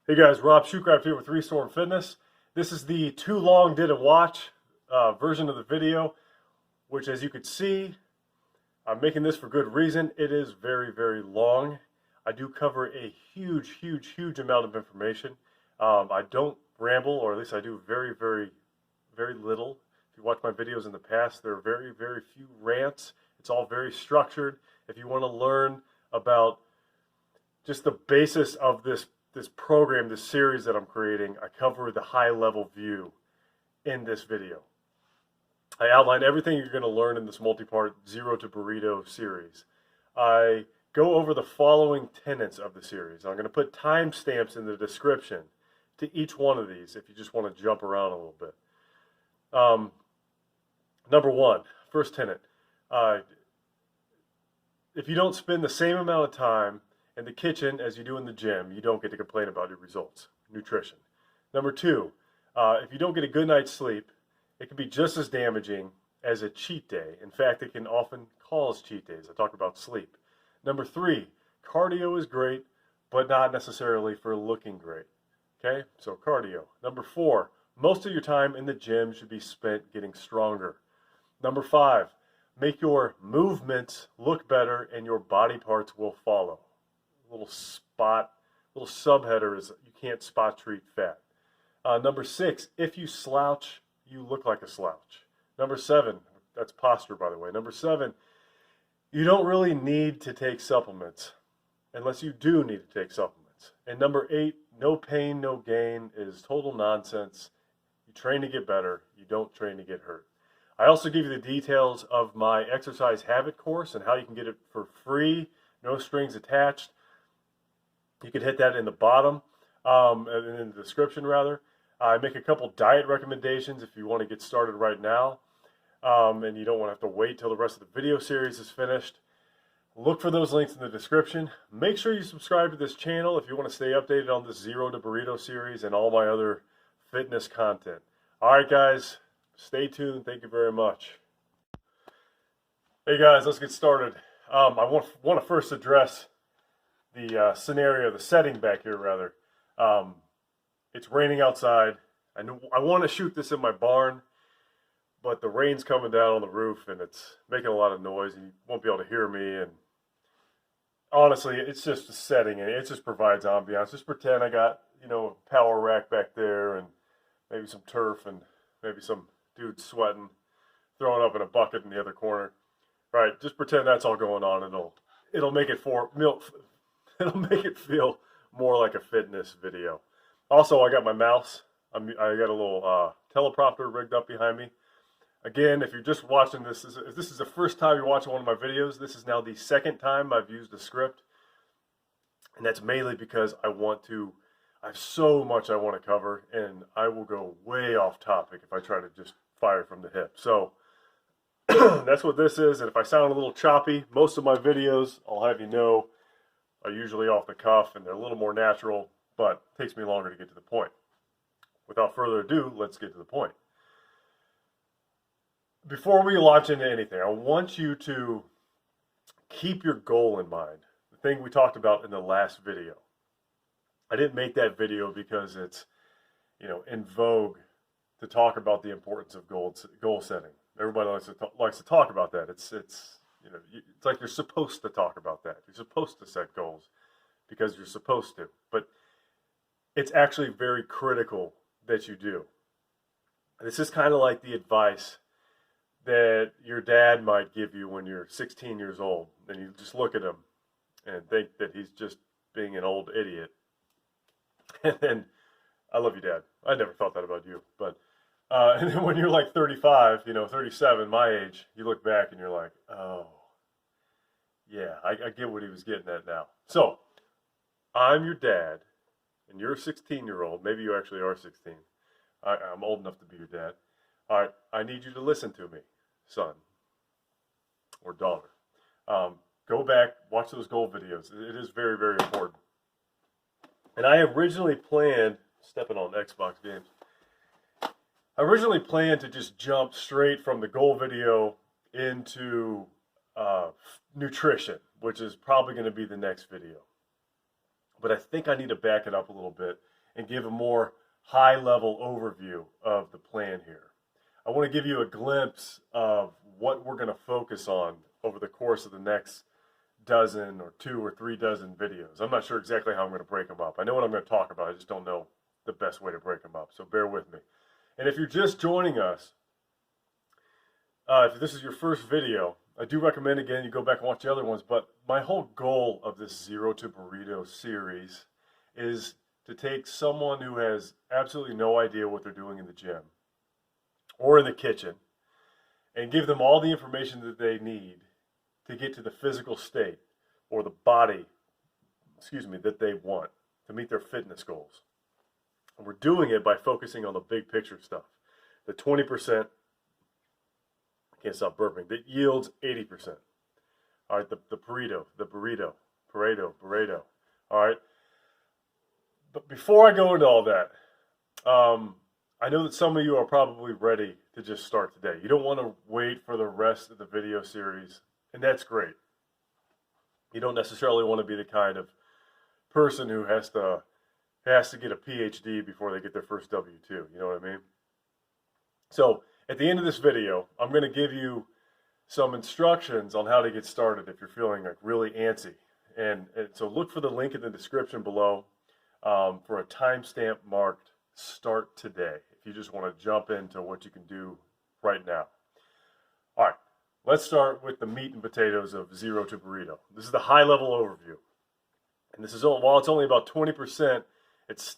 Hey guys, Rob Shoecraft here with Restore Fitness. This is the too long didn't watch version of the video, which as you can see, I'm making this for good reason. It is very, very long. I do cover a huge amount of information. I don't ramble, or at least I do very little. If you watch my videos in the past, there are very few rants. It's all very structured. If you want to learn about just the basis of this program, this series that I'm creating, I cover the high level view in this video. I outline everything you're going to learn in this multi-part Zero to Burrito series. I go over the following tenets of the series. I'm going to put timestamps in the description to each one of these if you just want to jump around a little bit. Number one, first tenet. If you don't spend the same amount of time in the kitchen as you do in the gym, you don't get to complain about your results. Nutrition. Number two, if you don't get a good night's sleep, it can be just as damaging as a cheat day. In fact, it can often cause cheat days. I talk about sleep. Number three, cardio is great, but not necessarily for looking great. Okay, so cardio. Number four, most of your time in the gym should be spent getting stronger. Number five, make your movements look better and your body parts will follow. Little subheader is you can't spot treat fat. Number six, if you slouch, you look like a slouch. Number seven, that's posture by the way. Number seven, you don't really need to take supplements unless you do need to take supplements. And number eight, no pain, no gain is total nonsense. You train to get better, you don't train to get hurt. I also give you the details of my exercise habit course and how you can get it for free, no strings attached. You can hit that in the bottom, in the description rather. I make a couple diet recommendations if you want to get started right now, and you don't want to have to wait till the rest of the video series is finished. Look for those links in the description. Make sure you subscribe to this channel if you want to stay updated on this Zero to Burrito series and all my other fitness content. All right, guys, stay tuned. Thank you very much. Hey guys, let's get started. I want to first address the scenario, the setting back here rather. It's raining outside. I want to shoot this in my barn, but the rain's coming down on the roof and it's making a lot of noise and you won't be able to hear me. And honestly, it's just a setting and it just provides ambiance. Just pretend I got, a power rack back there and maybe some turf and maybe some dude sweating, throwing up in a bucket in the other corner. Right, just pretend that's all going on and it'll make it it'll make it feel more like a fitness video. Also, I got my mouse. I got a little teleprompter rigged up behind me. Again, if you're just watching this, if this is the first time you're watching one of my videos, this is now the second time I've used a script. And that's mainly because I have so much I want to cover, and I will go way off topic if I try to just fire from the hip. So that's what this is. And if I sound a little choppy, most of my videos, I'll have you know, are usually off the cuff and they're a little more natural, but it takes me longer to get to the point. Without further ado, let's get to the point. Before we launch into anything, I want you to keep your goal in mind. The thing we talked about in the last video. I didn't make that video because it's, in vogue to talk about the importance of goal setting. Everybody likes to talk about that. It's like you're supposed to talk about that. You're supposed to set goals because you're supposed to. But it's actually very critical that you do. This is kind of like the advice that your dad might give you when you're 16 years old. And you just look at him and think that he's just being an old idiot. And then, I love you, Dad. I never thought that about you. But and then when you're like 35, 37, my age, you look back and you're like, oh, yeah, I get what he was getting at now. So, I'm your dad, and you're a 16-year-old. Maybe you actually are 16. I'm old enough to be your dad. All right, I need you to listen to me, son or daughter. Go back, watch those goal videos. It is very important. And I originally planned, stepping on Xbox games, I originally planned to just jump straight from the goal video into nutrition, which is probably going to be the next video. But I think I need to back it up a little bit and give a more high-level overview of the plan here. I want to give you a glimpse of what we're going to focus on over the course of the next dozen or 2 or 3 dozen videos. I'm not sure exactly how I'm going to break them up. I know what I'm going to talk about. I just don't know the best way to break them up. So bear with me. And if you're just joining us, if this is your first video, I do recommend, again, you go back and watch the other ones. But my whole goal of this Zero to Burrito series is to take someone who has absolutely no idea what they're doing in the gym or in the kitchen and give them all the information that they need to get to the physical state or the body, that they want to meet their fitness goals. And we're doing it by focusing on the big picture stuff. The 20%, I can't stop burping, that yields 80%. All right, the burrito. All right. But before I go into all that, I know that some of you are probably ready to just start today. You don't want to wait for the rest of the video series, and that's great. You don't necessarily want to be the kind of person who has to get a PhD before they get their first W-2. You know what I mean? So at the end of this video, I'm going to give you some instructions on how to get started if you're feeling like really antsy. And so look for the link in the description below for a timestamp marked Start Today, if you just want to jump into what you can do right now. All right, let's start with the meat and potatoes of Zero to Burrito. This is the high-level overview. And this is, while it's only about 20%, it's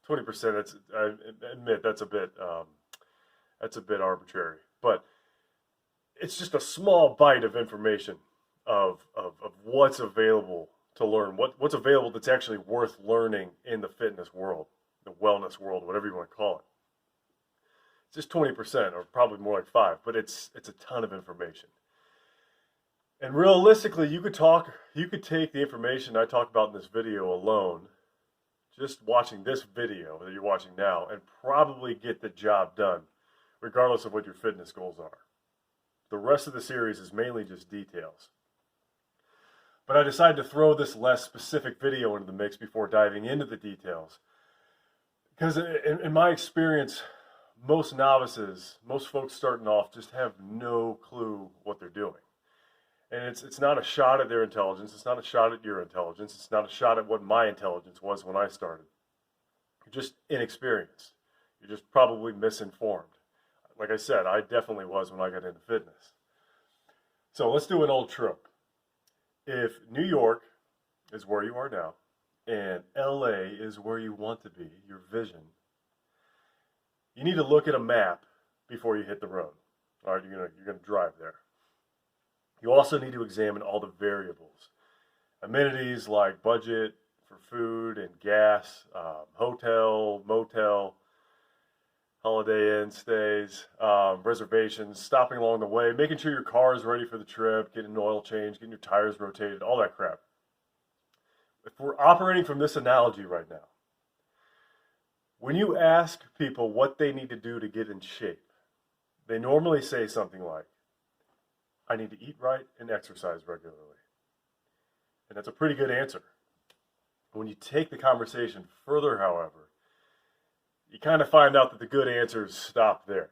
20%, I admit that's a bit arbitrary. But it's just a small bite of information of what's available to learn, what's available that's actually worth learning in the fitness world, the wellness world, whatever you want to call it. It's just 20%, or probably more like 5%, but it's a ton of information. And realistically, you could take the information I talk about in this video alone, just watching this video that you're watching now, and probably get the job done, regardless of what your fitness goals are. The rest of the series is mainly just details. But I decided to throw this less specific video into the mix before diving into the details. Because in my experience, most novices, most folks starting off just have no clue what they're doing. And it's not a shot at their intelligence. It's not a shot at your intelligence. It's not a shot at what my intelligence was when I started. You're just inexperienced. You're just probably misinformed. Like I said, I definitely was when I got into fitness. So let's do an old trope. If New York is where you are now, and LA is where you want to be, your vision, you need to look at a map before you hit the road. All right, you're gonna drive there. You also need to examine all the variables. Amenities like budget for food and gas, hotel, motel, Holiday Inn stays, reservations, stopping along the way, making sure your car is ready for the trip, getting an oil change, getting your tires rotated, all that crap. If we're operating from this analogy right now, when you ask people what they need to do to get in shape, they normally say something like, I need to eat right and exercise regularly. And that's a pretty good answer. When you take the conversation further, however, you kind of find out that the good answers stop there.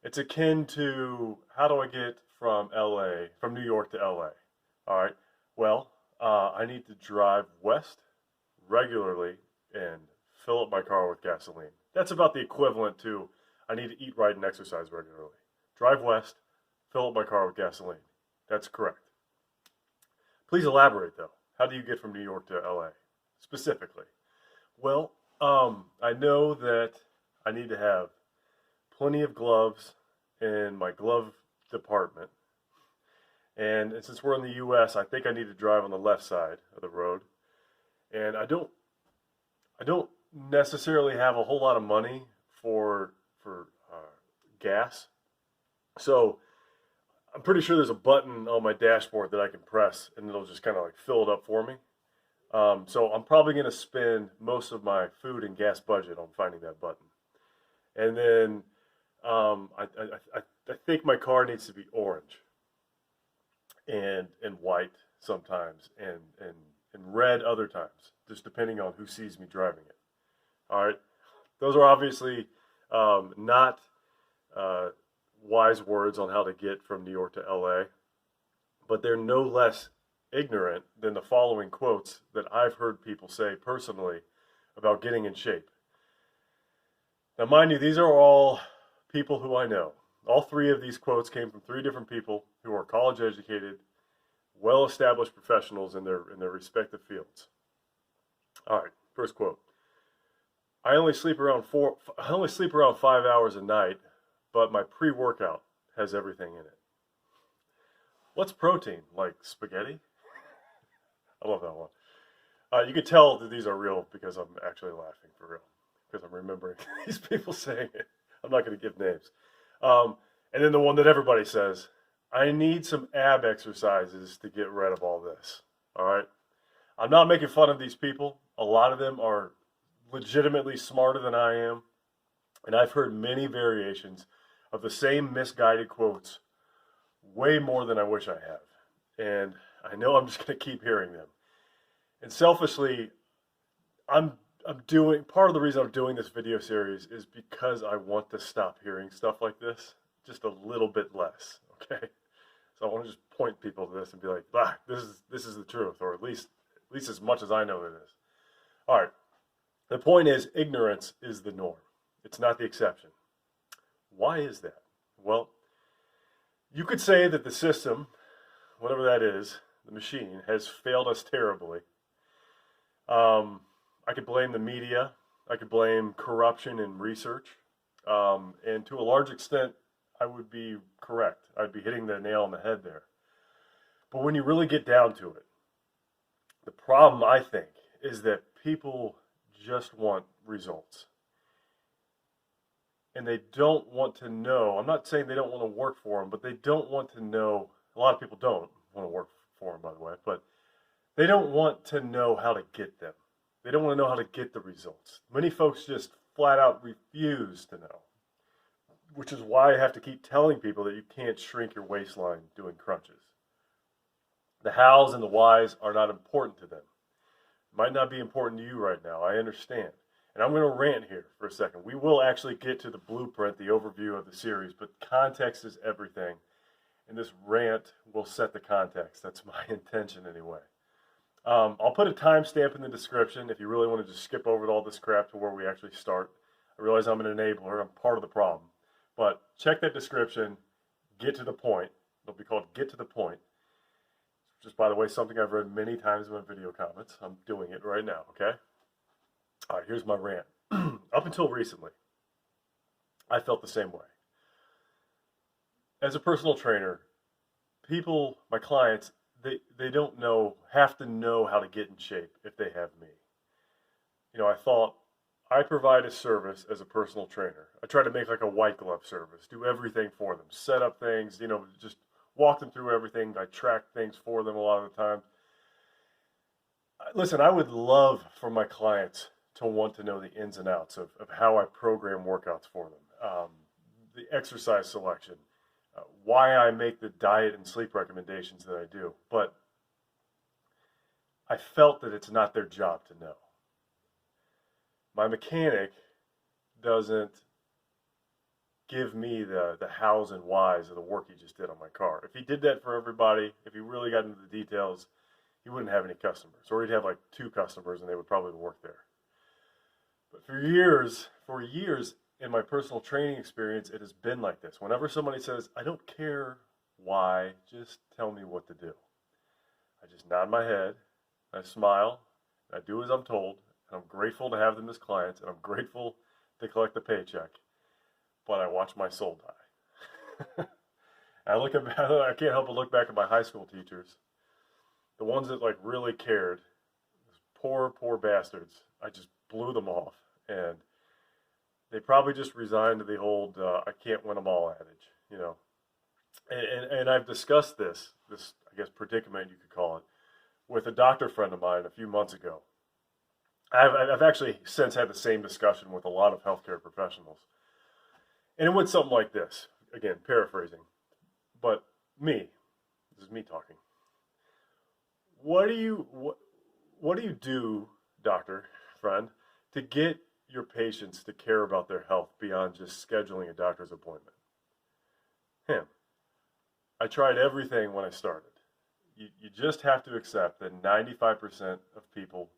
It's akin to, how do I get from New York to LA? All right, well, I need to drive west regularly and fill up my car with gasoline. That's about the equivalent to, I need to eat right and exercise regularly. Drive west, fill up my car with gasoline. That's correct. Please elaborate, though. How do you get from New York to LA, specifically? Well, I know that I need to have plenty of gloves in my glove department. And since we're in the U.S., I think I need to drive on the left side of the road. And I don't necessarily have a whole lot of money for gas. So I'm pretty sure there's a button on my dashboard that I can press and it'll just kind of like fill it up for me. So I'm probably going to spend most of my food and gas budget on finding that button. And then I think my car needs to be orange and white sometimes and red other times, just depending on who sees me driving it. All right, those are obviously not wise words on how to get from New York to LA, but they're no less ignorant than the following quotes that I've heard people say personally about getting in shape. Now, mind you, these are all people who I know. All three of these quotes came from three different people who are college educated, well-established professionals in their respective fields. All right, first quote. I only sleep around 5 hours a night, but my pre-workout has everything in it. What's protein? Like spaghetti? I love that one. You can tell that these are real because I'm actually laughing for real, because I'm remembering these people saying it. I'm not going to give names. And then the one that everybody says, I need some ab exercises to get rid of all this. All right? I'm not making fun of these people. A lot of them are legitimately smarter than I am. And I've heard many variations of the same misguided quotes way more than I wish I have. And I know I'm just going to keep hearing them. And selfishly, I'm doing, part of the reason I'm doing this video series is because I want to stop hearing stuff like this just a little bit less, okay? So I want to just point people to this and be like, this is the truth, or at least as much as I know it is. All right. The point is, ignorance is the norm. It's not the exception. Why is that? Well, you could say that the system, whatever that is, the machine, has failed us terribly. I could blame the media. I could blame corruption in research. And to a large extent, I would be correct. I'd be hitting the nail on the head there. But when you really get down to it, the problem, I think, is that people just want results. And they don't want to know, I'm not saying they don't want to work for them, but they don't want to know, a lot of people don't want to work for them, by the way, but they don't want to know how to get them. They don't want to know how to get the results. Many folks just flat out refuse to know, which is why I have to keep telling people that you can't shrink your waistline doing crunches. The hows and the whys are not important to them. It might not be important to you right now, I understand. And I'm going to rant here for a second. We will actually get to the blueprint, the overview of the series, but context is everything. And this rant will set the context. That's my intention anyway. I'll put a timestamp in the description if you really want to just skip over all this crap to where we actually start. I realize I'm an enabler. I'm part of the problem. But check that description. Get to the point. It'll be called Get to the Point. Just, by the way, something I've read many times in my video comments. I'm doing it right now, okay? All right, here's my rant. Up until recently, I felt the same way. As a personal trainer, people, my clients, they don't have to know how to get in shape if they have me. You know, I thought I provide a service as a personal trainer. I try to make like a white glove service, do everything for them, set up things, just walk them through everything. I track things for them a lot of the time. Listen, I would love for my clients to want to know the ins and outs of how I program workouts for them, the exercise selection, why I make the diet and sleep recommendations that I do. But I felt that it's not their job to know. My mechanic doesn't give me the hows and whys of the work he just did on my car. If he did that for everybody, if he really got into the details, he wouldn't have any customers. Or he'd have like 2 customers and they would probably work there. But for years in my personal training experience, it has been like this. Whenever somebody says, I don't care why, just tell me what to do. I just nod my head, I smile, I do as I'm told, and I'm grateful to have them as clients, and I'm grateful to collect the paycheck. But I watch my soul die. I can't help but look back at my high school teachers, the ones that like really cared. Poor bastards. I just blew them off, and they probably just resigned to the old I can't win them all adage, And I've discussed this I guess predicament you could call it, with a doctor friend of mine a few months ago. I've actually since had the same discussion with a lot of healthcare professionals. And it went something like this, again, paraphrasing. But this is me talking. What do you do, doctor friend, to get your patients to care about their health beyond just scheduling a doctor's appointment? I tried everything when I started. You just have to accept that 95% of people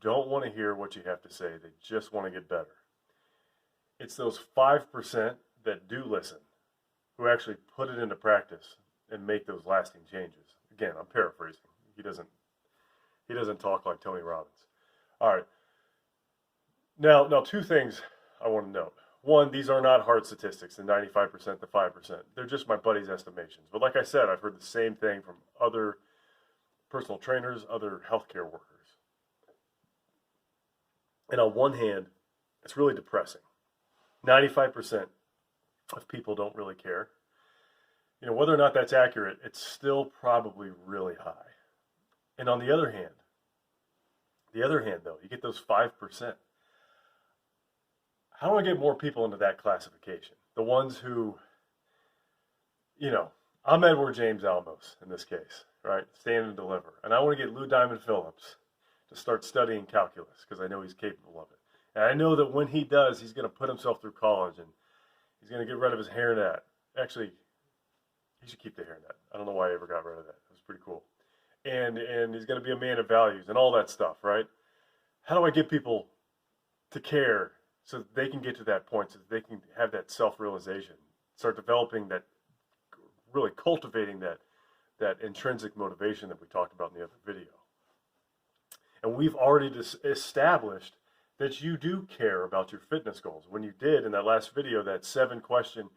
don't want to hear what you have to say. They just want to get better. It's those 5% that do listen who actually put it into practice and make those lasting changes. Again, I'm paraphrasing. He doesn't talk like Tony Robbins. All right. Now, two things I want to note. One, these are not hard statistics, the 95%, the 5%. They're just my buddy's estimations. But like I said, I've heard the same thing from other personal trainers, other healthcare workers. And on one hand, it's really depressing. 95% of people don't really care. Whether or not that's accurate, it's still probably really high. And on the other hand though, you get those 5%. How do I get more people into that classification? The ones who, I'm Edward James Almos in this case, right? Stand and deliver. And I want to get Lou Diamond Phillips to start studying calculus because I know he's capable of it. And I know that when he does, he's going to put himself through college and he's going to get rid of his hairnet. Actually, he should keep the hairnet. I don't know why he ever got rid of that. It was pretty cool. And he's going to be a man of values and all that stuff, right? How do I get people to care so that they can get to that point, so that they can have that self-realization, start developing that, really cultivating that intrinsic motivation that we talked about in the other video. And we've already established that you do care about your fitness goals. When you did in that last video, that 7-question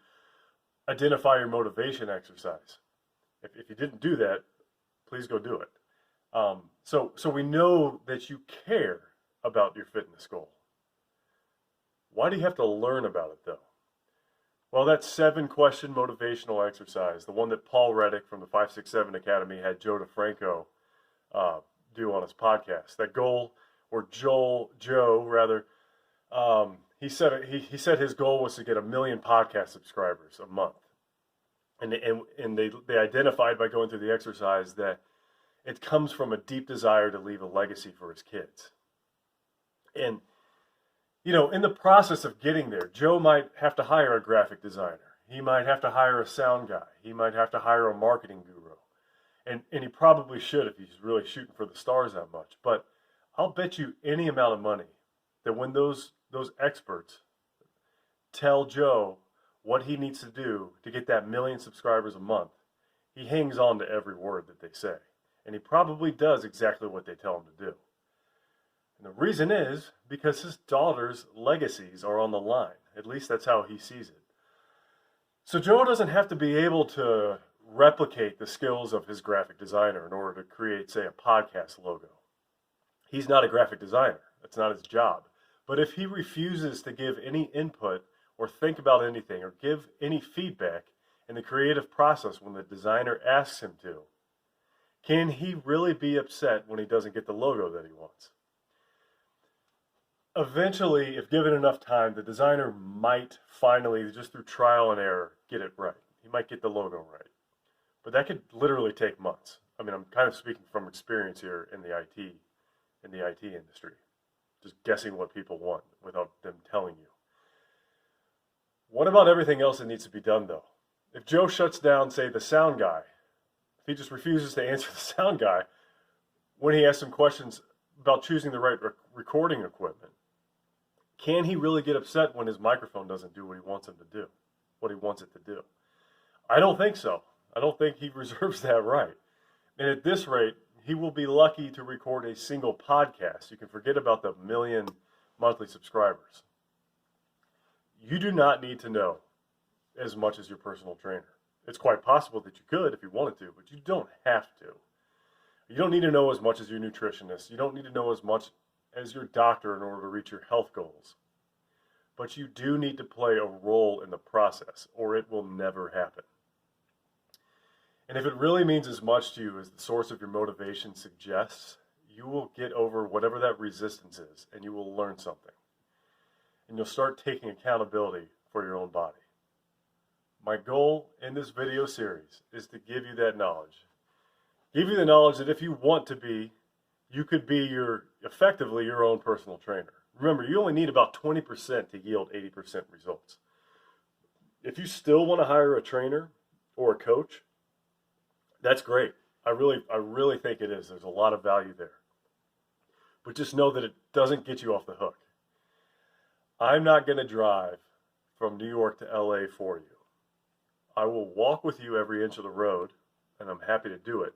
identify your motivation exercise. If you didn't do that, please go do it. So we know that you care about your fitness goal. Why do you have to learn about it though? Well, that 7-question motivational exercise, the one that Paul Reddick from the 567 Academy had Joe DeFranco do on his podcast. That goal, or Joe, he said his goal was to get 1 million podcast subscribers a month. And they identified by going through the exercise that it comes from a deep desire to leave a legacy for his kids. And in the process of getting there, Joe might have to hire a graphic designer. He might have to hire a sound guy. He might have to hire a marketing guru. And he probably should if he's really shooting for the stars that much. But I'll bet you any amount of money that when those experts tell Joe what he needs to do to get that 1 million subscribers a month, he hangs on to every word that they say. And he probably does exactly what they tell him to do. And the reason is because his daughter's legacies are on the line. At least that's how he sees it. So Joe doesn't have to be able to replicate the skills of his graphic designer in order to create, say, a podcast logo. He's not a graphic designer. That's not his job. But if he refuses to give any input or think about anything or give any feedback in the creative process when the designer asks him to, can he really be upset when he doesn't get the logo that he wants? Eventually, if given enough time, the designer might finally, just through trial and error, get it right. He might get the logo right. But that could literally take months. I mean, I'm kind of speaking from experience here in the IT industry. Just guessing what people want without them telling you. What about everything else that needs to be done, though? If Joe shuts down, say, the sound guy, if he just refuses to answer the sound guy when he asks him questions about choosing the right recording equipment, can he really get upset when his microphone doesn't do what he wants him to do, what he wants it to do? I don't think so. I don't think he reserves that right. And at this rate, he will be lucky to record a single podcast. You can forget about the 1 million monthly subscribers. You do not need to know as much as your personal trainer. It's quite possible that you could if you wanted to, but you don't have to. You don't need to know as much as your nutritionist. You don't need to know as much as your doctor in order to reach your health goals. But you do need to play a role in the process, or it will never happen. And if it really means as much to you as the source of your motivation suggests, you will get over whatever that resistance is, and you will learn something. And you'll start taking accountability for your own body. My goal in this video series is to give you that knowledge. Give you the knowledge that if you want to be, you could be effectively your own personal trainer. Remember, you only need about 20% to yield 80% results. If you still want to hire a trainer or a coach, that's great. I really think it is. There's a lot of value there. But just know that it doesn't get you off the hook. I'm not going to drive from New York to LA for you. I will walk with you every inch of the road, and I'm happy to do it,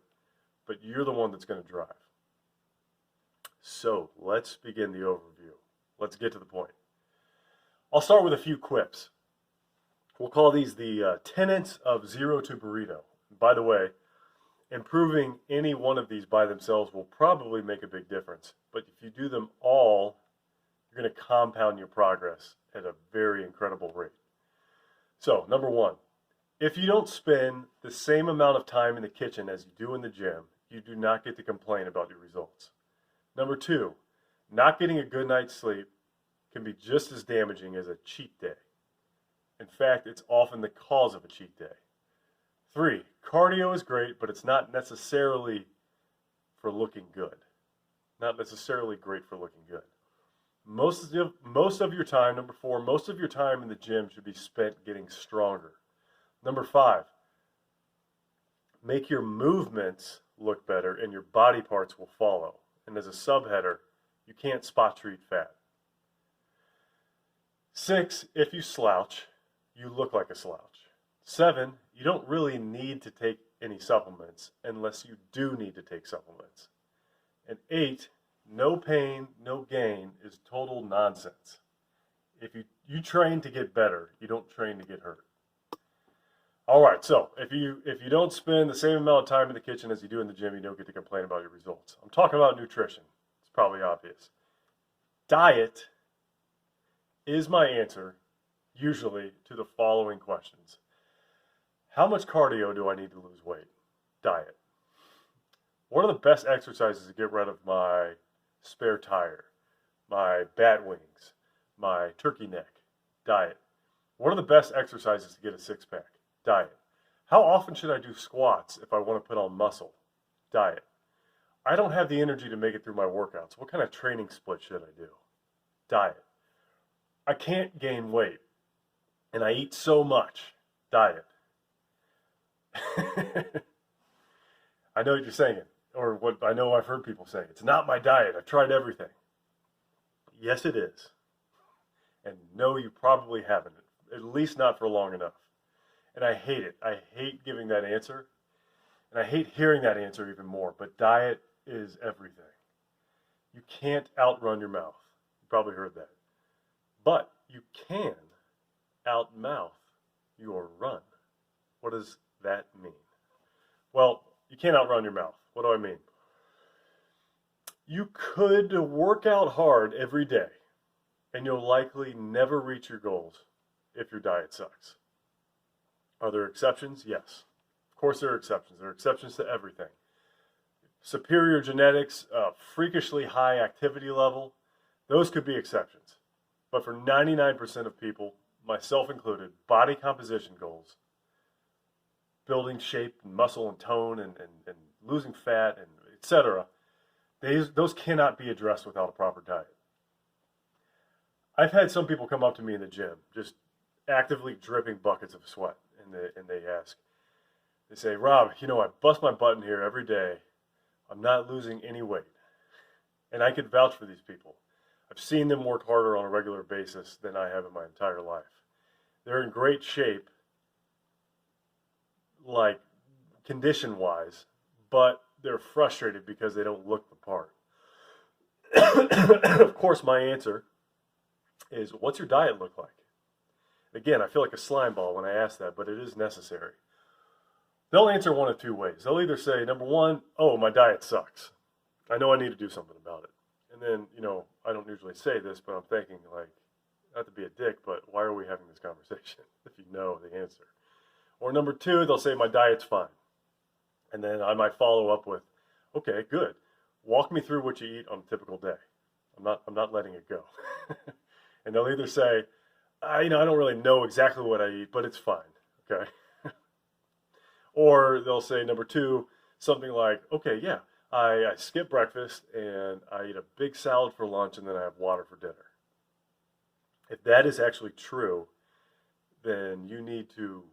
but you're the one that's going to drive. So let's begin the overview. Let's get to the point. I'll start with a few quips. We'll call these the tenets of zero to burrito. By the way, improving any one of these by themselves will probably make a big difference, but if you do them all, you're going to compound your progress at a very incredible rate. So, number one, if you don't spend the same amount of time in the kitchen as you do in the gym, you do not get to complain about your results. Number two, not getting a good night's sleep can be just as damaging as a cheat day. In fact, it's often the cause of a cheat day. Three, cardio is great, but it's not necessarily for looking good. Not necessarily great for looking good. Most of your time, number four, most of your time in the gym should be spent getting stronger. Number five, make your movements look better and your body parts will follow. And as a subheader, you can't spot treat fat. Six, if you slouch, you look like a slouch. Seven, you don't really need to take any supplements unless you do need to take supplements. And eight, no pain, no gain is total nonsense. If you train to get better, you don't train to get hurt. All right, so if you don't spend the same amount of time in the kitchen as you do in the gym, you don't get to complain about your results. I'm talking about nutrition. It's probably obvious. Diet is my answer, usually, to the following questions. How much cardio do I need to lose weight? Diet. What are the best exercises to get rid of my spare tire, my bat wings, my turkey neck? Diet. What are the best exercises to get a six-pack? Diet. How often should I do squats if I want to put on muscle? Diet. I don't have the energy to make it through my workouts. What kind of training split should I do? Diet. I can't gain weight, and I eat so much. Diet. I know what you're saying, or what I know I've heard people say. It's not my diet. I've tried everything. Yes, it is. And no, you probably haven't, at least not for long enough. And I hate it. I hate giving that answer. And I hate hearing that answer even more. But diet is everything. You can't outrun your mouth. You probably heard that. But you can outmouth your run. What does that mean? Well, you can't outrun your mouth. What do I mean? You could work out hard every day, and you'll likely never reach your goals if your diet sucks. Are there exceptions? Yes. Of course there are exceptions. There are exceptions to everything. Superior genetics, freakishly high activity level, those could be exceptions. But for 99% of people, myself included, body composition goals, building shape and muscle and tone and losing fat and etc., those cannot be addressed without a proper diet. I've had some people come up to me in the gym, just actively dripping buckets of sweat, and they ask, they say, Rob, I bust my butt in here every day. I'm not losing any weight. And I could vouch for these people. I've seen them work harder on a regular basis than I have in my entire life. They're in great shape, like condition-wise, but they're frustrated because they don't look the part. Of course, my answer is, what's your diet look like? Again, I feel like a slime ball when I ask that, but it is necessary. They'll answer one of two ways. They'll either say, number one, oh, my diet sucks. I know I need to do something about it. And then, I don't usually say this, but I'm thinking, not to be a dick, but why are we having this conversation if you know the answer? Or number two, they'll say, my diet's fine. And then I might follow up with, okay, good. Walk me through what you eat on a typical day. I'm not letting it go. And they'll either say, I don't really know exactly what I eat, but it's fine, okay? Or they'll say, number two, something like, okay, yeah, I skip breakfast and I eat a big salad for lunch and then I have water for dinner. If that is actually true, then you need to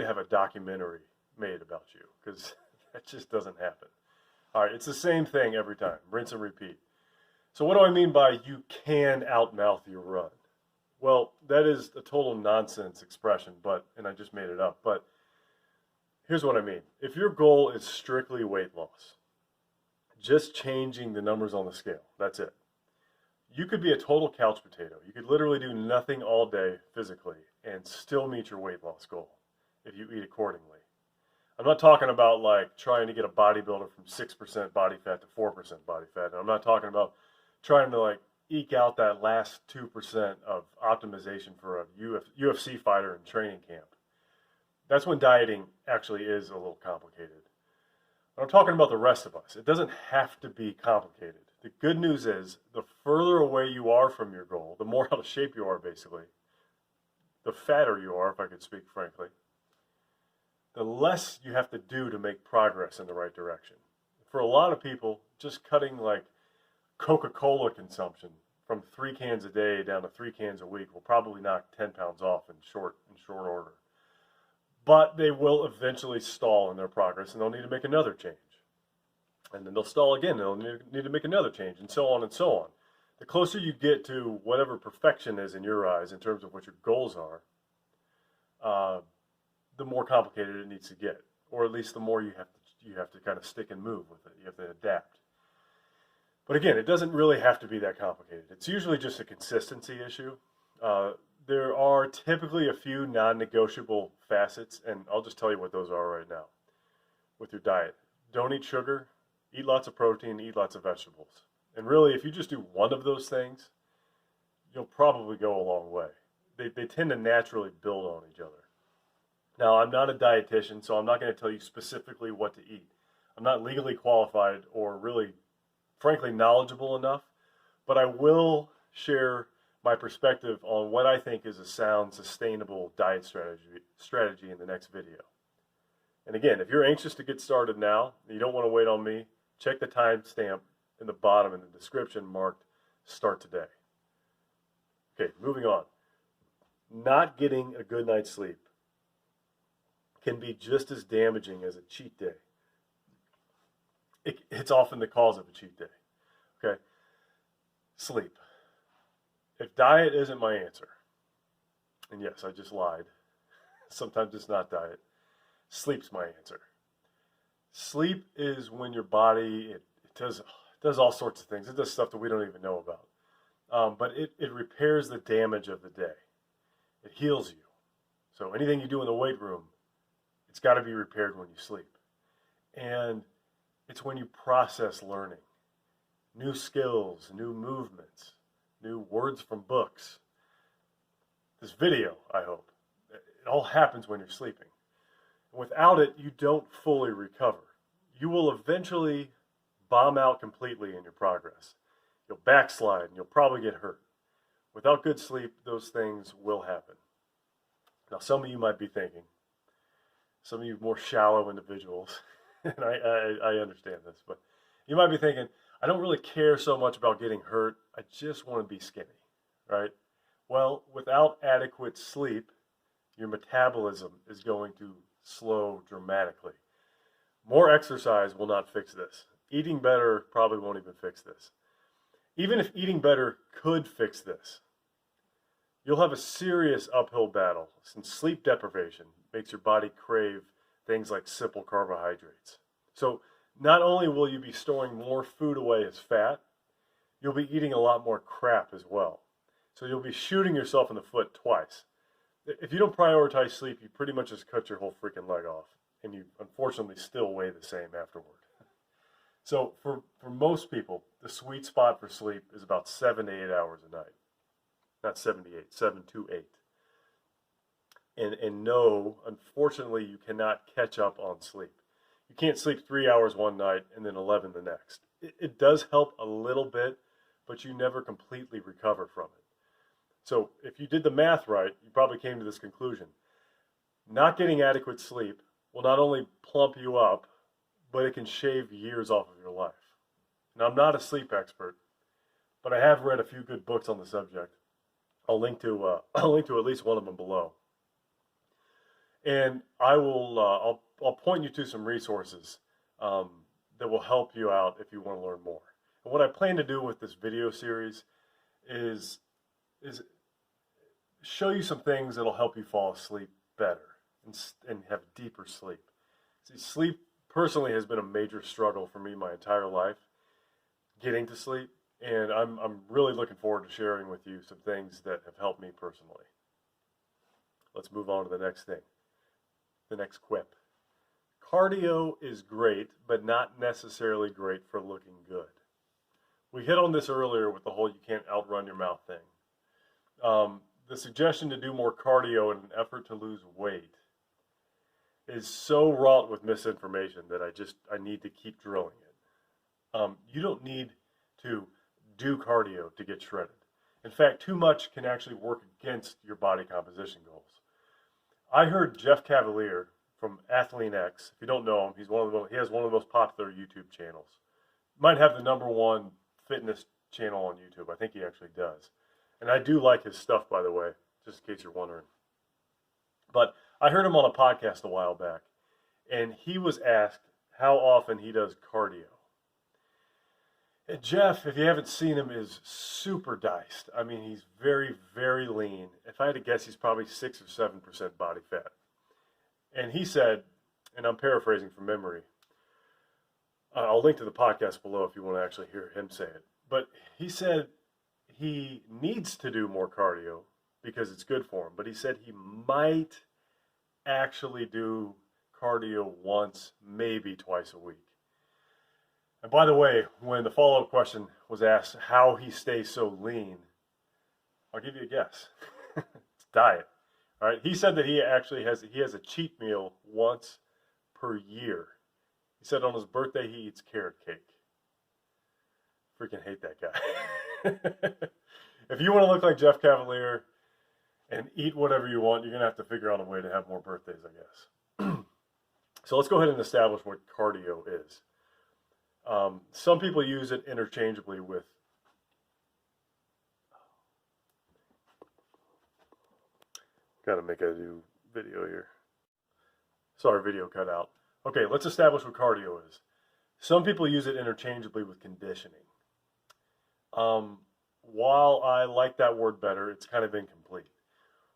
have a documentary made about you, because that just doesn't happen. All right, it's the same thing every time, rinse and repeat. So what do I mean by you can outmouth your run? Well, that is a total nonsense expression, and I just made it up. But here's what I mean. If your goal is strictly weight loss, just changing the numbers on the scale, that's it. You could be a total couch potato. You could literally do nothing all day physically and still meet your weight loss goal if you eat accordingly. I'm not talking about like trying to get a bodybuilder from 6% body fat to 4% body fat. And I'm not talking about trying to like eke out that last 2% of optimization for a UFC fighter in training camp. That's when dieting actually is a little complicated. But I'm talking about the rest of us. It doesn't have to be complicated. The good news is the further away you are from your goal, the more out of shape you are basically, the fatter you are, if I could speak frankly, the less you have to do to make progress in the right direction. For a lot of people, just cutting like Coca-Cola consumption from 3 cans a day down to 3 cans a week will probably knock 10 pounds off in short order. But they will eventually stall in their progress, and they'll need to make another change. And then they'll stall again, and they'll need to make another change, and so on and so on. The closer you get to whatever perfection is in your eyes in terms of what your goals are, the more complicated it needs to get, or at least the more you have to kind of stick and move with it. You have to adapt. But again, it doesn't really have to be that complicated. It's usually just a consistency issue. There are typically a few non-negotiable facets, and I'll just tell you what those are right now with your diet. Don't eat sugar, eat lots of protein, eat lots of vegetables. And really, if you just do one of those things, you'll probably go a long way. They tend to naturally build on each other. Now, I'm not a dietitian, so I'm not going to tell you specifically what to eat. I'm not legally qualified or really, frankly, knowledgeable enough, but I will share my perspective on what I think is a sound, sustainable diet strategy in the next video. And again, if you're anxious to get started now, and you don't want to wait on me, check the timestamp in the bottom in the description marked Start Today. Okay, moving on. Not getting a good night's sleep can be just as damaging as a cheat day. It's often the cause of a cheat day. Okay? Sleep. If diet isn't my answer, and yes, I just lied, sometimes it's not diet, sleep's my answer. Sleep is when your body, it does all sorts of things. It does stuff that we don't even know about. But it repairs the damage of the day. It heals you. So anything you do in the weight room, it's got to be repaired when you sleep. And it's when you process learning, new skills, new movements, new words from books. This video, I hope, it all happens when you're sleeping. Without it, you don't fully recover. You will eventually bomb out completely in your progress. You'll backslide and you'll probably get hurt. Without good sleep, those things will happen. Now, some of you might be thinking, some of you more shallow individuals, and I understand this, but you might be thinking, I don't really care so much about getting hurt. I just want to be skinny, right? Well, without adequate sleep, your metabolism is going to slow dramatically. More exercise will not fix this. Eating better probably won't even fix this. Even if eating better could fix this, you'll have a serious uphill battle since sleep deprivation makes your body crave things like simple carbohydrates. So not only will you be storing more food away as fat, you'll be eating a lot more crap as well. So you'll be shooting yourself in the foot twice. If you don't prioritize sleep, you pretty much just cut your whole freaking leg off, and you unfortunately still weigh the same afterward. So for most people, the sweet spot for sleep is about 7 to 8 hours a night. Not 7 to 8, 7 to 8. And no, unfortunately, you cannot catch up on sleep. You can't sleep 3 hours one night and then 11 the next. It does help a little bit, but you never completely recover from it. So if you did the math right, you probably came to this conclusion. Not getting adequate sleep will not only plump you up, but it can shave years off of your life. Now, I'm not a sleep expert, but but I have read a few good books on the subject. I'll link to I'll link to at least one of them below, and I'll point you to some resources that will help you out if you want to learn more. And what I plan to do with this video series is show you some things that'll help you fall asleep better and have deeper sleep. See, sleep personally has been a major struggle for me my entire life, getting to sleep, and I'm really looking forward to sharing with you some things that have helped me personally. Let's move on to the next thing, the next quip. Cardio is great, but not necessarily great for looking good. We hit on this earlier with the whole you can't outrun your mouth thing. The suggestion to do more cardio in an effort to lose weight is so wrought with misinformation that I need to keep drilling it. You don't need to do cardio to get shredded. In fact, too much can actually work against your body composition goals. I heard Jeff Cavaliere from Athlean X. If you don't know him, he has one of the most popular YouTube channels. Might have the #1 fitness channel on YouTube. I think he actually does. And I do like his stuff, by the way, just in case you're wondering. But I heard him on a podcast a while back, and he was asked how often he does cardio. And Jeff, if you haven't seen him, is super diced. I mean, he's very, very lean. If I had to guess, he's probably 6 or 7% body fat. And he said, and I'm paraphrasing from memory, I'll link to the podcast below if you want to actually hear him say it. But he said he needs to do more cardio because it's good for him. But he said he might actually do cardio once, maybe twice a week. And by the way, when the follow-up question was asked how he stays so lean, I'll give you a guess. It's diet. All right. He said that he has a cheat meal once per year. He said on his birthday he eats carrot cake. Freaking hate that guy. If you want to look like Jeff Cavaliere and eat whatever you want, you're going to have to figure out a way to have more birthdays, I guess. So let's go ahead and establish what cardio is. Some people use it interchangeably with gotta make a new video here. Sorry, video cut out. Okay, let's establish what cardio is. Some people use it interchangeably with conditioning. While I like that word better, it's kind of incomplete.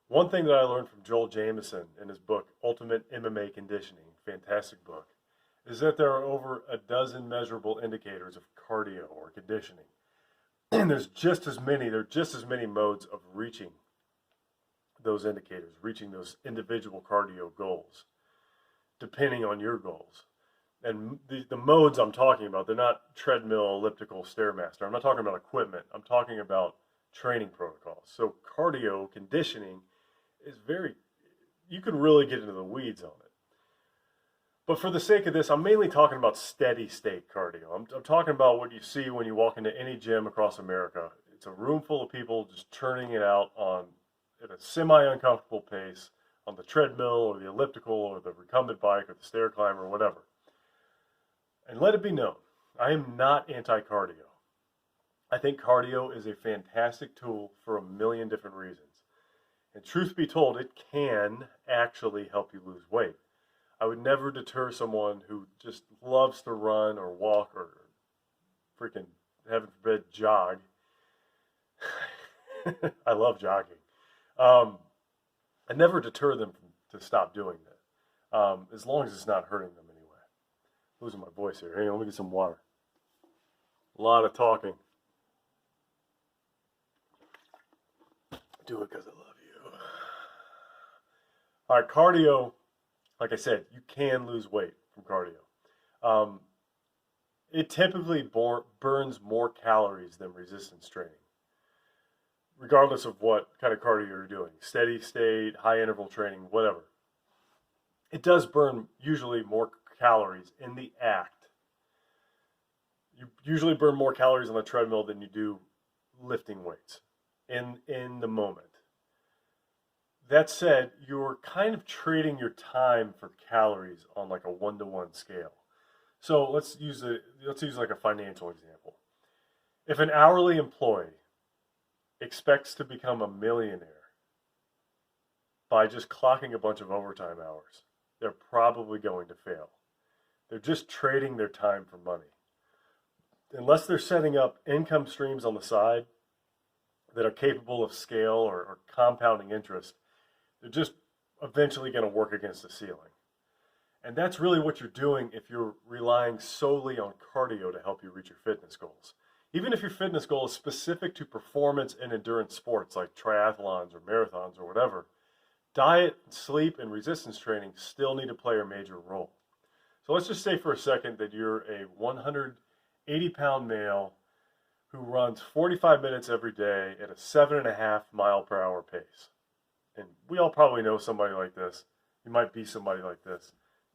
One thing that I learned from Joel Jamieson in his book, Ultimate MMA Conditioning, fantastic book, is that there are over a dozen measurable indicators of cardio or conditioning. And there are just as many modes of reaching those indicators, reaching those individual cardio goals, depending on your goals. And the modes I'm talking about, they're not treadmill, elliptical, Stairmaster. I'm not talking about equipment. I'm talking about training protocols. So cardio, conditioning, is you can really get into the weeds on it. But for the sake of this, I'm mainly talking about steady state cardio. I'm talking about what you see when you walk into any gym across America. It's a room full of people just churning it out at a semi-uncomfortable pace on the treadmill or the elliptical or the recumbent bike or the stair climber or whatever. And let it be known, I am not anti-cardio. I think cardio is a fantastic tool for a million different reasons. And truth be told, it can actually help you lose weight. I would never deter someone who just loves to run or walk or freaking, heaven forbid, jog. I love jogging. I never deter them to stop doing that, as long as it's not hurting them anyway. Losing my voice here. Hang on, let me get some water. A lot of talking. Do it because I love you. All right, cardio. Like I said, you can lose weight from cardio. It typically burns more calories than resistance training, regardless of what kind of cardio you're doing. Steady state, high interval training, whatever. It does burn usually more calories in the act. You usually burn more calories on the treadmill than you do lifting weights in the moment. That said, you're kind of trading your time for calories on like a 1-to-1 scale. So let's use like a financial example. If an hourly employee expects to become a millionaire by just clocking a bunch of overtime hours, they're probably going to fail. They're just trading their time for money. Unless they're setting up income streams on the side that are capable of scale or compounding interest, they're just eventually going to work against the ceiling. And that's really what you're doing if you're relying solely on cardio to help you reach your fitness goals. Even if your fitness goal is specific to performance and endurance sports like triathlons or marathons or whatever, diet, sleep, and resistance training still need to play a major role. So let's just say for a second that you're a 180-pound male who runs 45 minutes every day at a 7.5 mile per hour pace. And we all probably know somebody like this. You might be somebody like this.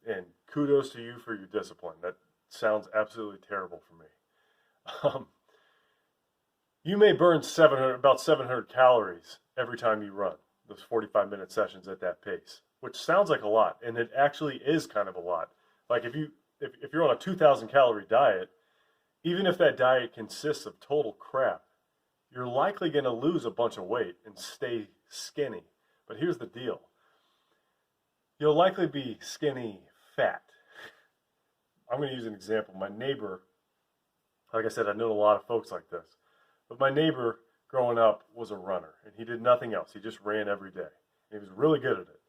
And kudos to you for your discipline. That sounds absolutely terrible for me. You may burn about 700 calories every time you run those 45-minute sessions at that pace, which sounds like a lot, and it actually is kind of a lot. Like if you're on a 2,000 calorie diet, even if that diet consists of total crap, you're likely going to lose a bunch of weight and stay skinny. But here's the deal. You'll likely be skinny fat. I'm going to use an example. My neighbor, like I said, I know a lot of folks like this, but my neighbor growing up was a runner, and he did nothing else. He just ran every day. He was really good at it.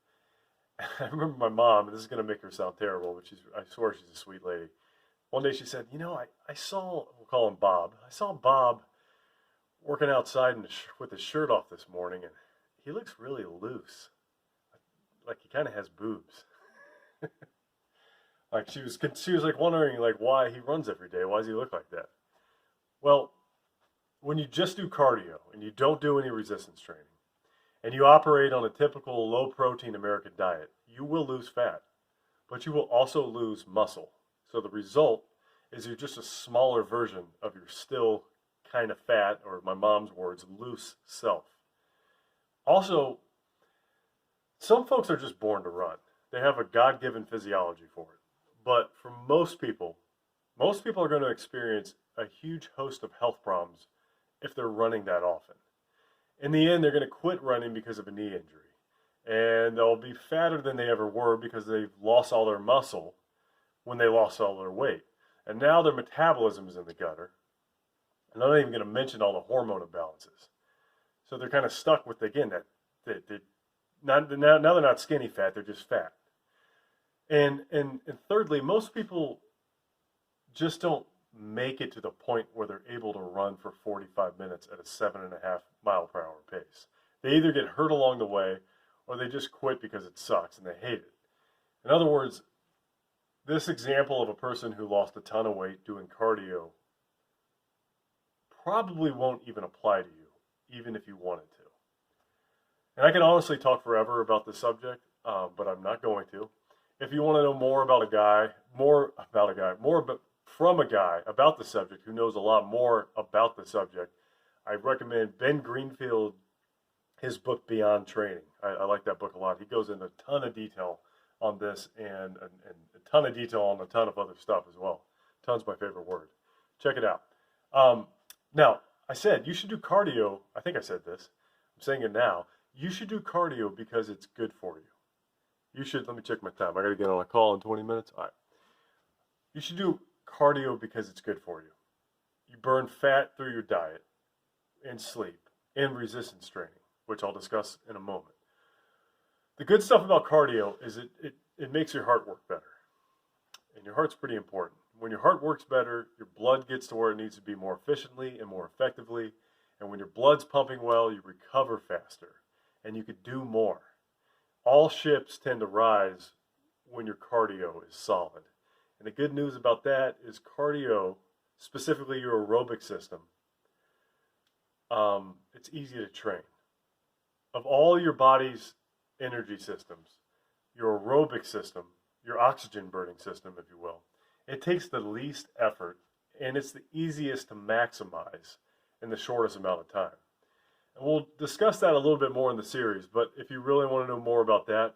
I remember my mom, and this is going to make her sound terrible, but I swear she's a sweet lady. One day she said, I saw, we'll call him Bob, I saw Bob working outside with his shirt off this morning, and he looks really loose. Like he kind of has boobs. Like she was like wondering like why he runs every day. Why does he look like that? Well, when you just do cardio and you don't do any resistance training and you operate on a typical low protein American diet, you will lose fat, but you will also lose muscle. So the result is you're just a smaller version of your still kind of fat, or my mom's words, loose self. Also, some folks are just born to run. They have a God-given physiology for it. But for most people are going to experience a huge host of health problems if they're running that often. In the end, they're going to quit running because of a knee injury. And they'll be fatter than they ever were because they've lost all their muscle when they lost all their weight. And now their metabolism is in the gutter. And I'm not even going to mention all the hormone imbalances. So they're kind of stuck with, again, now they're not skinny fat, they're just fat. And thirdly, most people just don't make it to the point where they're able to run for 45 minutes at a 7.5 mile per hour pace. They either get hurt along the way or they just quit because it sucks and they hate it. In other words, this example of a person who lost a ton of weight doing cardio probably won't even apply to you, even if you wanted to. And I can honestly talk forever about this subject, but I'm not going to. If you want to know more from a guy about the subject who knows a lot more about the subject, I recommend Ben Greenfield, his book Beyond Training. I like that book a lot. He goes into a ton of detail on this and a ton of detail on a ton of other stuff as well. Ton's my favorite word. Check it out. Now, I said you should do cardio. I think I said this. I'm saying it now. You should do cardio because it's good for you. Let me check my time. I got to get on a call in 20 minutes. All right. You should do cardio because it's good for you. You burn fat through your diet and sleep and resistance training, which I'll discuss in a moment. The good stuff about cardio is it makes your heart work better. And your heart's pretty important. When your heart works better, your blood gets to where it needs to be more efficiently and more effectively. And when your blood's pumping well, you recover faster and you could do more. All ships tend to rise when your cardio is solid. And the good news about that is cardio, specifically your aerobic system, it's easy to train. Of all your body's energy systems, your aerobic system, your oxygen burning system, if you will, it takes the least effort and it's the easiest to maximize in the shortest amount of time. And we'll discuss that a little bit more in the series, but if you really want to know more about that,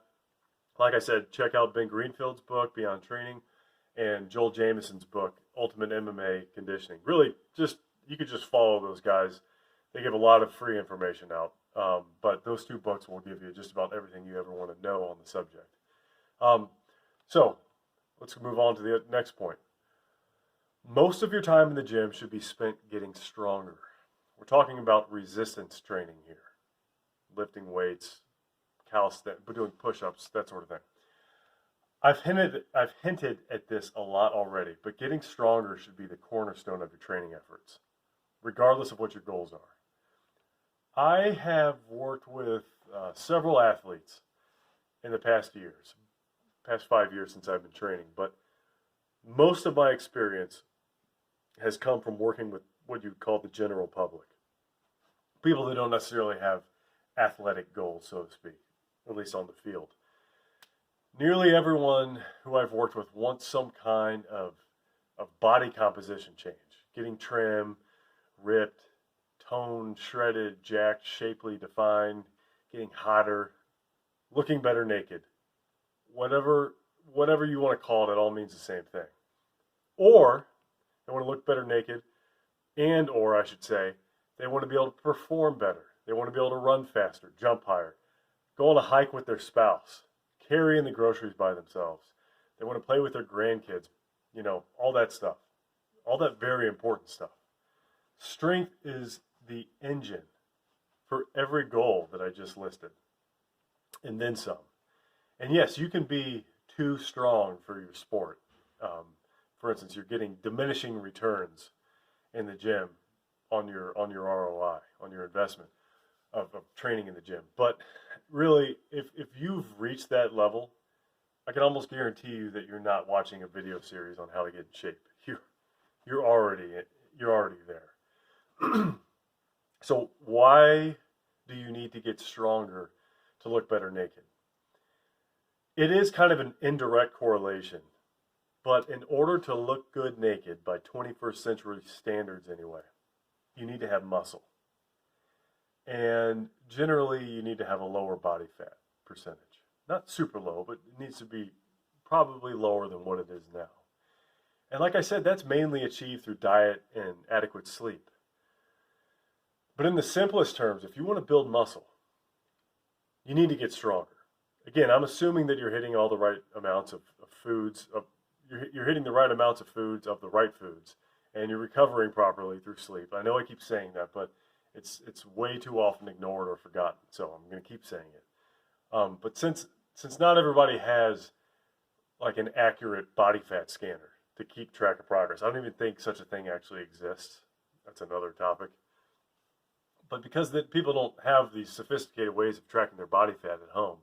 like I said, check out Ben Greenfield's book, Beyond Training, and Joel Jamison's book, Ultimate MMA Conditioning. Really, just you could just follow those guys. They give a lot of free information out. But those 2 books will give you just about everything you ever want to know on the subject. So let's move on to the next point. Most of your time in the gym should be spent getting stronger. We're talking about resistance training here. Lifting weights, calisthenics, doing push-ups, that sort of thing. I've hinted at this a lot already, but getting stronger should be the cornerstone of your training efforts, regardless of what your goals are. I have worked with several athletes in the past 5 years since I've been training, but most of my experience has come from working with what you'd call the general public. People that don't necessarily have athletic goals, so to speak, at least on the field. Nearly everyone who I've worked with wants some kind of body composition change. Getting trim, ripped, toned, shredded, jacked, shapely, defined, getting hotter, looking better naked. Whatever you want to call it, it all means the same thing. Or they want to look better naked, or I should say, they want to be able to perform better. They want to be able to run faster, jump higher, go on a hike with their spouse, carry in the groceries by themselves. They want to play with their grandkids, all that stuff. All that very important stuff. Strength is the engine for every goal that I just listed, and then some. And yes, you can be too strong for your sport. For instance, you're getting diminishing returns in the gym on your ROI, on your investment of training in the gym. But really, if you've reached that level, I can almost guarantee you that you're not watching a video series on how to get in shape. You're already there. So why do you need to get stronger to look better naked? It is kind of an indirect correlation, but in order to look good naked by 21st century standards anyway, you need to have muscle. And generally, you need to have a lower body fat percentage. Not super low, but it needs to be probably lower than what it is now. And like I said, that's mainly achieved through diet and adequate sleep. But in the simplest terms, if you want to build muscle, you need to get stronger. Again, I'm assuming that you're hitting all the right amounts of foods. You're hitting the right amounts of foods, of the right foods, and you're recovering properly through sleep. I know I keep saying that, but it's way too often ignored or forgotten, so I'm going to keep saying it. But since not everybody has like an accurate body fat scanner to keep track of progress, I don't even think such a thing actually exists. That's another topic. But because people don't have these sophisticated ways of tracking their body fat at home,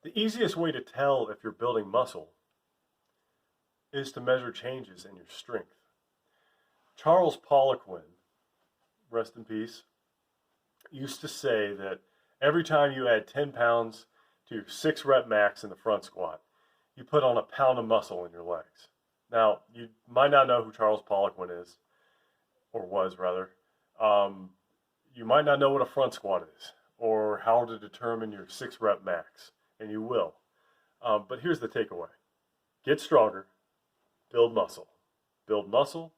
the easiest way to tell if you're building muscle is to measure changes in your strength. Charles Poliquin, rest in peace, used to say that every time you add 10 pounds to your 6 rep max in the front squat, you put on a pound of muscle in your legs. Now, you might not know who Charles Poliquin is, or was rather. You might not know what a front squat is, or how to determine your 6 rep max, and you will. But here's the takeaway. Get stronger, build muscle. Build muscle,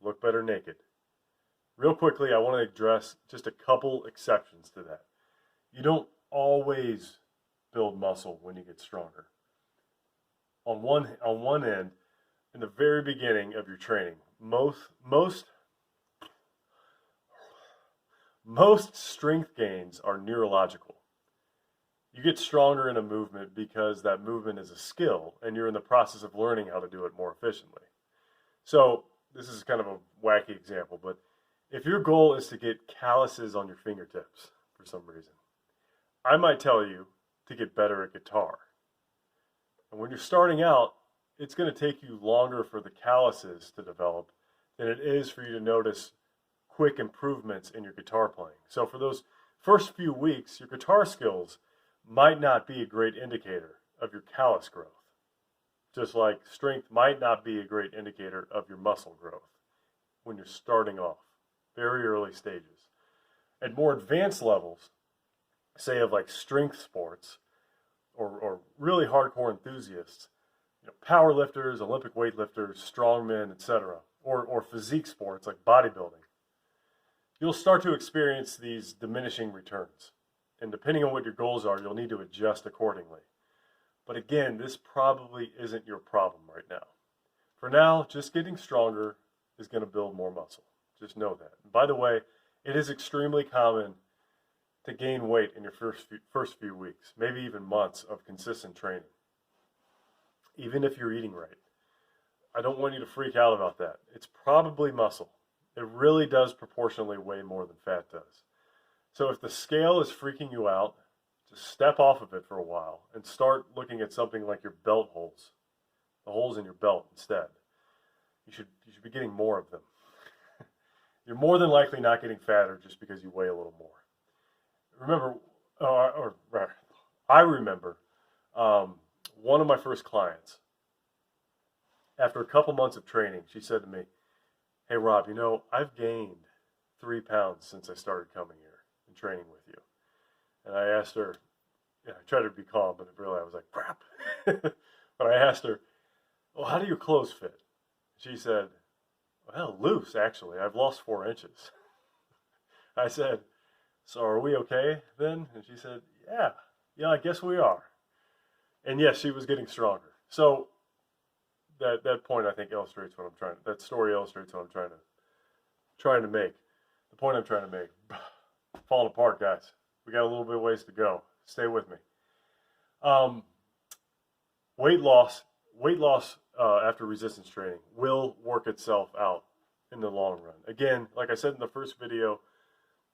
look better naked. Real quickly, I want to address just a couple exceptions to that. You don't always build muscle when you get stronger. On one end, in the very beginning of your training, most strength gains are neurological. You get stronger in a movement because that movement is a skill and you're in the process of learning how to do it more efficiently. So this is kind of a wacky example, but if your goal is to get calluses on your fingertips for some reason, I might tell you to get better at guitar. And when you're starting out, it's going to take you longer for the calluses to develop than it is for you to notice quick improvements in your guitar playing. So for those first few weeks, your guitar skills might not be a great indicator of your callus growth. Just like strength might not be a great indicator of your muscle growth when you're starting off, very early stages. At more advanced levels, say of like strength sports or really hardcore enthusiasts, power lifters, Olympic weightlifters, strongmen, etc., or physique sports like bodybuilding, you'll start to experience these diminishing returns. And depending on what your goals are, you'll need to adjust accordingly. But again, this probably isn't your problem right now. For now, just getting stronger is going to build more muscle. Just know that. And by the way, it is extremely common to gain weight in your first few weeks, maybe even months of consistent training, even if you're eating right. I don't want you to freak out about that. It's probably muscle. It really does proportionally weigh more than fat does. So if the scale is freaking you out, just step off of it for a while and start looking at something like your belt holes, the holes in your belt instead. You should be getting more of them. You're more than likely not getting fatter just because you weigh a little more. I remember one of my first clients, after a couple months of training, she said to me, "Hey Rob, you know, I've gained 3 pounds since I started coming here and training with you." And I asked her, I tried to be calm, but really I was like, crap. But I asked her, "Well, how do your clothes fit?" She said, "Well, loose, actually. I've lost 4 inches." I said, "So are we okay then?" And she said, yeah, I guess we are. And yes, she was getting stronger. So that point, I think, illustrates what I'm trying. That story illustrates what I'm trying to make. The point I'm trying to make. Falling apart, guys. We got a little bit of ways to go. Stay with me. Weight loss after resistance training will work itself out in the long run. Again, like I said in the first video,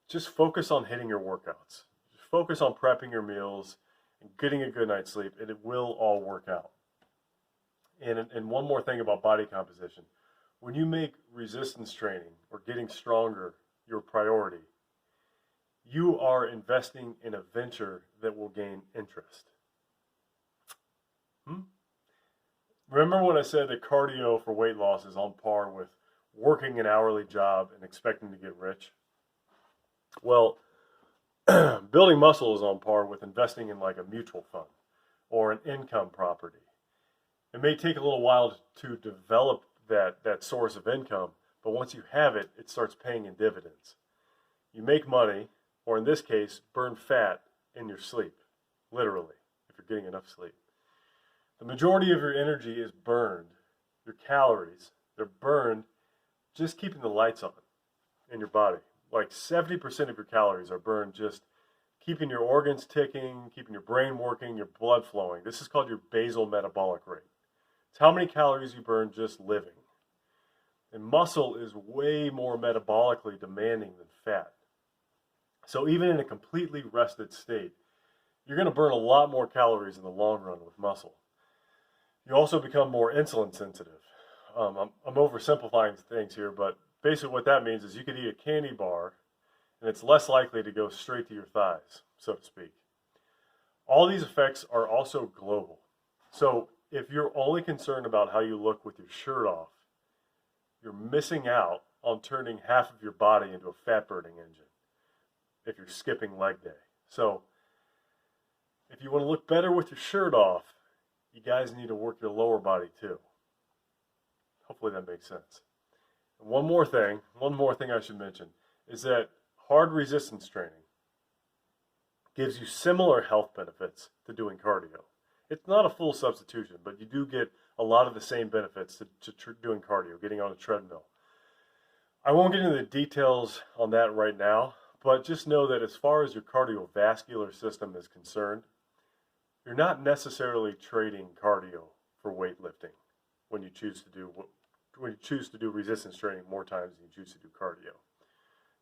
just focus on hitting your workouts. Just focus on prepping your meals and getting a good night's sleep, and it will all work out. And one more thing about body composition. When you make resistance training or getting stronger your priority, you are investing in a venture that will gain interest. Remember when I said that cardio for weight loss is on par with working an hourly job and expecting to get rich? Well, building muscle is on par with investing in like a mutual fund or an income property. It may take a little while to develop that source of income, but once you have it, it starts paying in dividends. You make money, or in this case, burn fat in your sleep, literally, if you're getting enough sleep. The majority of your energy is burned, your calories, they're burned just keeping the lights on in your body. Like 70% of your calories are burned just keeping your organs ticking, keeping your brain working, your blood flowing. This is called your basal metabolic rate. It's how many calories you burn just living. And muscle is way more metabolically demanding than fat. So even in a completely rested state, you're going to burn a lot more calories in the long run with muscle. You also become more insulin sensitive. I'm oversimplifying things here, but basically what that means is you could eat a candy bar and it's less likely to go straight to your thighs, so to speak. All these effects are also global. So if you're only concerned about how you look with your shirt off, you're missing out on turning half of your body into a fat burning engine if you're skipping leg day. So if you want to look better with your shirt off, you guys need to work your lower body too. Hopefully that makes sense. And one more thing I should mention is that hard resistance training gives you similar health benefits to doing cardio. It's not a full substitution, but you do get a lot of the same benefits to doing cardio, getting on a treadmill. I won't get into the details on that right now, but just know that as far as your cardiovascular system is concerned, you're not necessarily trading cardio for weightlifting when you choose to do resistance training more times than you choose to do cardio.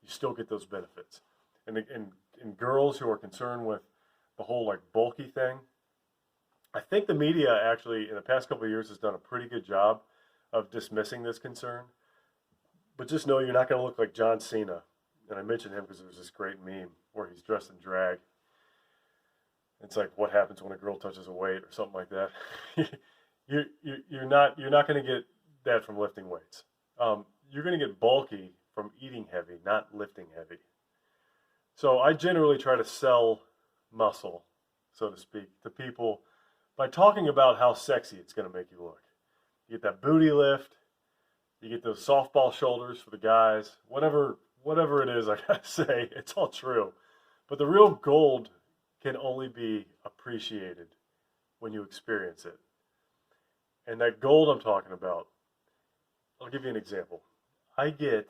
You still get those benefits. And girls who are concerned with the whole like bulky thing, I think the media actually in the past couple of years has done a pretty good job of dismissing this concern. But just know you're not going to look like John Cena. And I mentioned him because there's this great meme where he's dressed in drag. It's like what happens when a girl touches a weight or something like that. You're not going to get that from lifting weights. You're going to get bulky from eating heavy, not lifting heavy. So I generally try to sell muscle, so to speak, to people by talking about how sexy it's going to make you look. You get that booty lift, you get those softball shoulders for the guys, whatever whatever it is I gotta say, it's all true. But the real gold can only be appreciated when you experience it. And that gold I'm talking about, I'll give you an example. I get,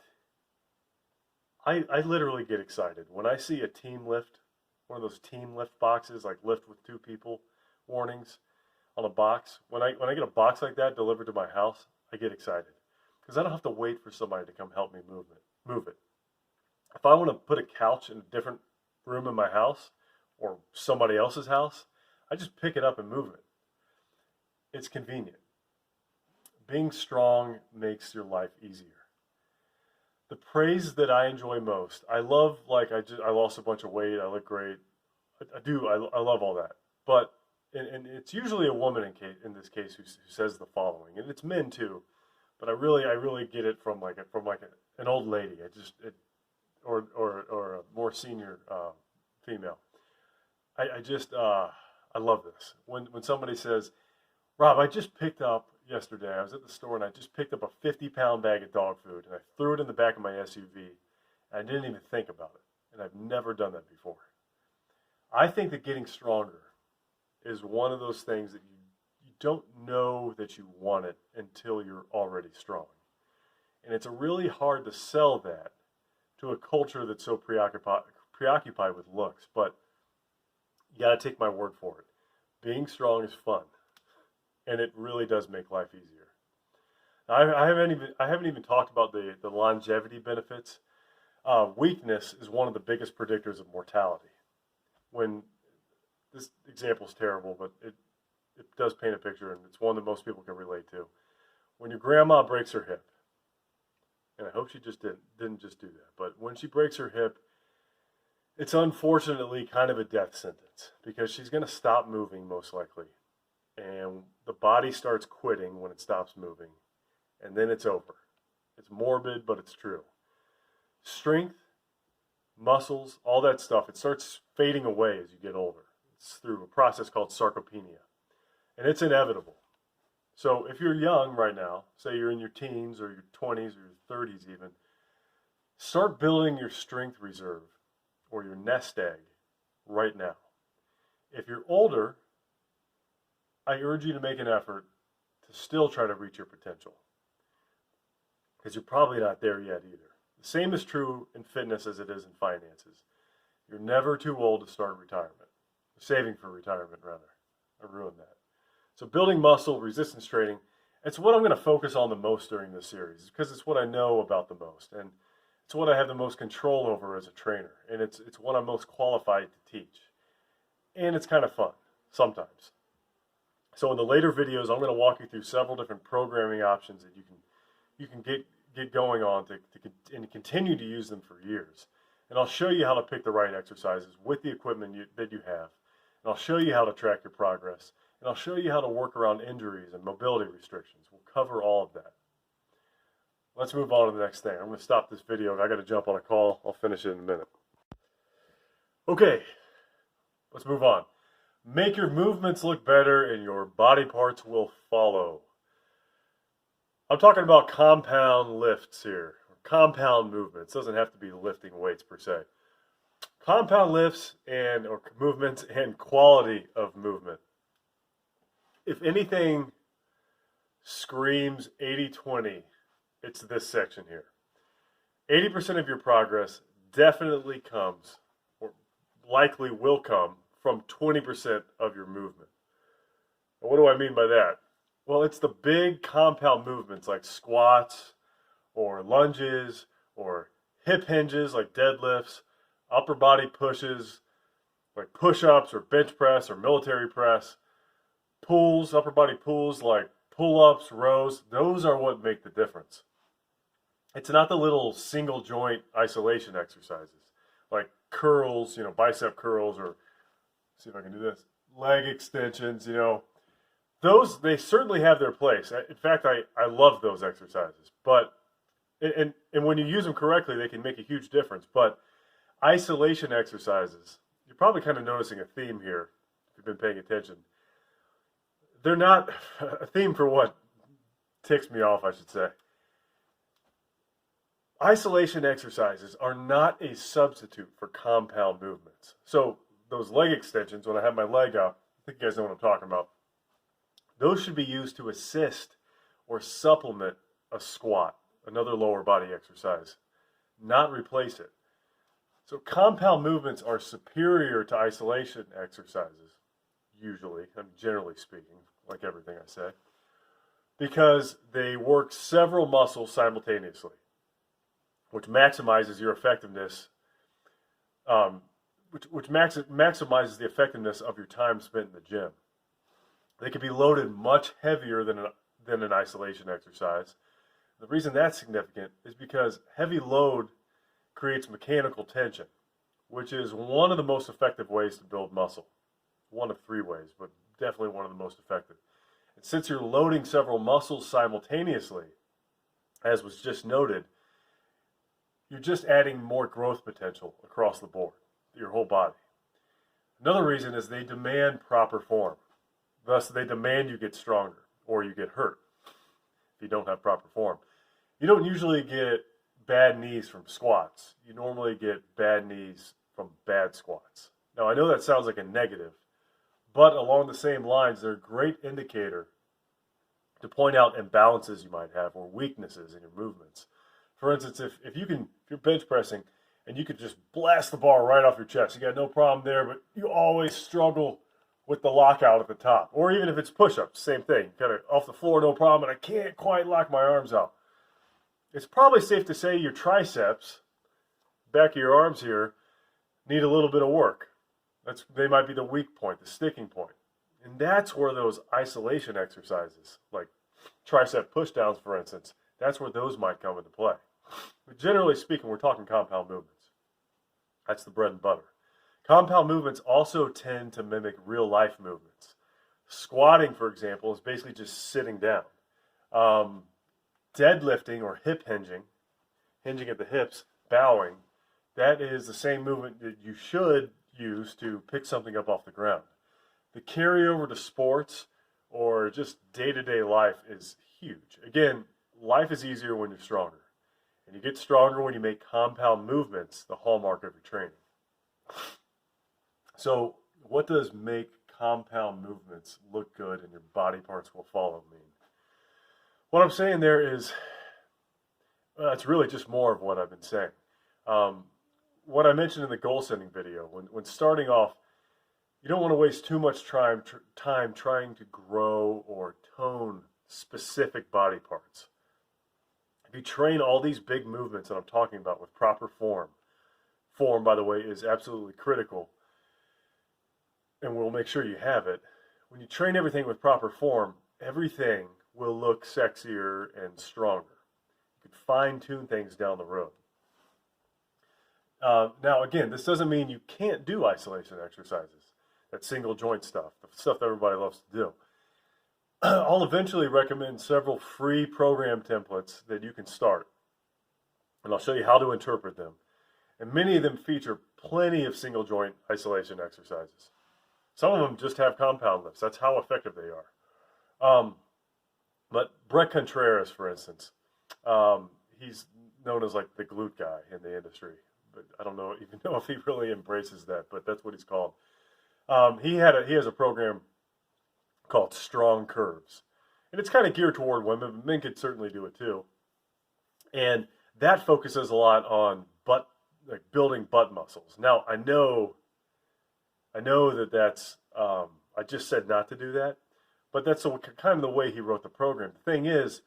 I literally get excited when I see a team lift, one of those team lift boxes, like lift with two people warnings on a box. When I get a box like that delivered to my house, I get excited because I don't have to wait for somebody to come help me move it. If I want to put a couch in a different room in my house or somebody else's house, I just pick it up and move it. It's convenient. Being strong makes your life easier. The praise that I enjoy most, I love, like, I lost a bunch of weight, I look great. I love all that. But, and it's usually a woman in this case who says the following, and it's men too. But I really get it from an old lady. Or a more senior female. I love this. When somebody says, Rob, I just picked up yesterday, I was at the store and I just picked up a 50-pound bag of dog food and I threw it in the back of my SUV and I didn't even think about it. And I've never done that before. I think that getting stronger is one of those things that you don't know that you want it until you're already strong. And it's really hard to sell that to a culture that's so preoccupied with looks, but you got to take my word for it. Being strong is fun, and it really does make life easier. Now, I haven't even talked about the longevity benefits. Weakness is one of the biggest predictors of mortality. When this example is terrible, but it does paint a picture, and it's one that most people can relate to. When your grandma breaks her hip, and I hope she just didn't just do that, but when she breaks her hip, it's unfortunately kind of a death sentence because she's going to stop moving most likely. And the body starts quitting when it stops moving, and then it's over. It's morbid, but it's true. Strength, muscles, all that stuff, it starts fading away as you get older. It's through a process called sarcopenia, and it's inevitable. So if you're young right now, say you're in your teens or your 20s or your 30s even, start building your strength reserve or your nest egg right now. If you're older, I urge you to make an effort to still try to reach your potential because you're probably not there yet either. The same is true in fitness as it is in finances. You're never too old to start retirement. Saving for retirement, rather. I ruined that. So building muscle, resistance training, it's what I'm going to focus on the most during this series because it's what I know about the most, and it's what I have the most control over as a trainer, and it's what I'm most qualified to teach. And it's kind of fun, sometimes. So in the later videos, I'm going to walk you through several different programming options that you can get going on and continue to use them for years. And I'll show you how to pick the right exercises with the equipment that you have. And I'll show you how to track your progress. And I'll show you how to work around injuries and mobility restrictions. We'll cover all of that. Let's move on to the next thing. I'm going to stop this video. I got to jump on a call. I'll finish it in a minute. Okay, let's move on. Make your movements look better and your body parts will follow. I'm talking about compound lifts here. Compound movements. It doesn't have to be lifting weights per se. Compound lifts or movements and quality of movement. If anything screams 80-20, it's this section here. 80% of your progress definitely comes, or likely will come, from 20% of your movement. And what do I mean by that? Well, it's the big compound movements like squats or lunges or hip hinges like deadlifts, upper body pushes like push-ups or bench press or military press, pulls, upper body pulls like pull-ups, rows. Those are what make the difference. It's not the little single joint isolation exercises like curls, bicep curls, or see if I can do this, leg extensions, those, they certainly have their place. In fact, I love those exercises, but and when you use them correctly, they can make a huge difference. But isolation exercises, you're probably kind of noticing a theme here if you've been paying attention. They're not a theme for what ticks me off, I should say. isolation exercises are not a substitute for compound movements. So those leg extensions, when I have my leg up, I think you guys know what I'm talking about. Those should be used to assist or supplement a squat, another lower body exercise, not replace it. So compound movements are superior to isolation exercises, usually, generally speaking, like everything I say, because they work several muscles simultaneously, which maximizes your effectiveness, which maximizes the effectiveness of your time spent in the gym. They can be loaded much heavier than an isolation exercise. The reason that's significant is because heavy load creates mechanical tension, which is one of the most effective ways to build muscle. One of 3 ways, but definitely one of the most effective. And since you're loading several muscles simultaneously, as was just noted, you're just adding more growth potential across the board, your whole body. Another reason is they demand proper form. Thus, they demand you get stronger or you get hurt if you don't have proper form. You don't usually get bad knees from squats. You normally get bad knees from bad squats. Now, I know that sounds like a negative, but along the same lines, they're a great indicator to point out imbalances you might have or weaknesses in your movements. For instance, if you're bench pressing and you could just blast the bar right off your chest, you got no problem there, but you always struggle with the lockout at the top. Or even if it's push-ups, same thing. Kind of off the floor, no problem, and I can't quite lock my arms out. It's probably safe to say your triceps, back of your arms here, need a little bit of work. They might be the weak point, the sticking point. And that's where those isolation exercises, like tricep pushdowns, for instance, that's where those might come into play. But generally speaking, we're talking compound movements. That's the bread and butter. Compound movements also tend to mimic real-life movements. Squatting, for example, is basically just sitting down. Deadlifting or hip hinging at the hips, bowing, that is the same movement that you should use to pick something up off the ground. The carryover to sports or just day-to-day life is huge. Again, life is easier when you're stronger. And you get stronger when you make compound movements the hallmark of your training. So what does make compound movements look good and your body parts will follow mean? What I'm saying there is, it's really just more of what I've been saying. What I mentioned in the goal setting video, when starting off, you don't want to waste too much time trying to grow or tone specific body parts. If you train all these big movements that I'm talking about with proper form, by the way, is absolutely critical, and we'll make sure you have it. When you train everything with proper form, everything will look sexier and stronger. You can fine-tune things down the road. Now, again, this doesn't mean you can't do isolation exercises, that single joint stuff, the stuff that everybody loves to do. I'll eventually recommend several free program templates that you can start, and I'll show you how to interpret them. And many of them feature plenty of single joint isolation exercises. Some of them just have compound lifts. That's how effective they are. But Brett Contreras, for instance, he's known as like the glute guy in the industry. But I don't even know if he really embraces that, but that's what he's called. He has a program called Strong Curves. And it's kind of geared toward women, but men could certainly do it too. And that focuses a lot on building butt muscles. Now, I know that's, I just said not to do that, but that's kind of the way he wrote the program. The thing is,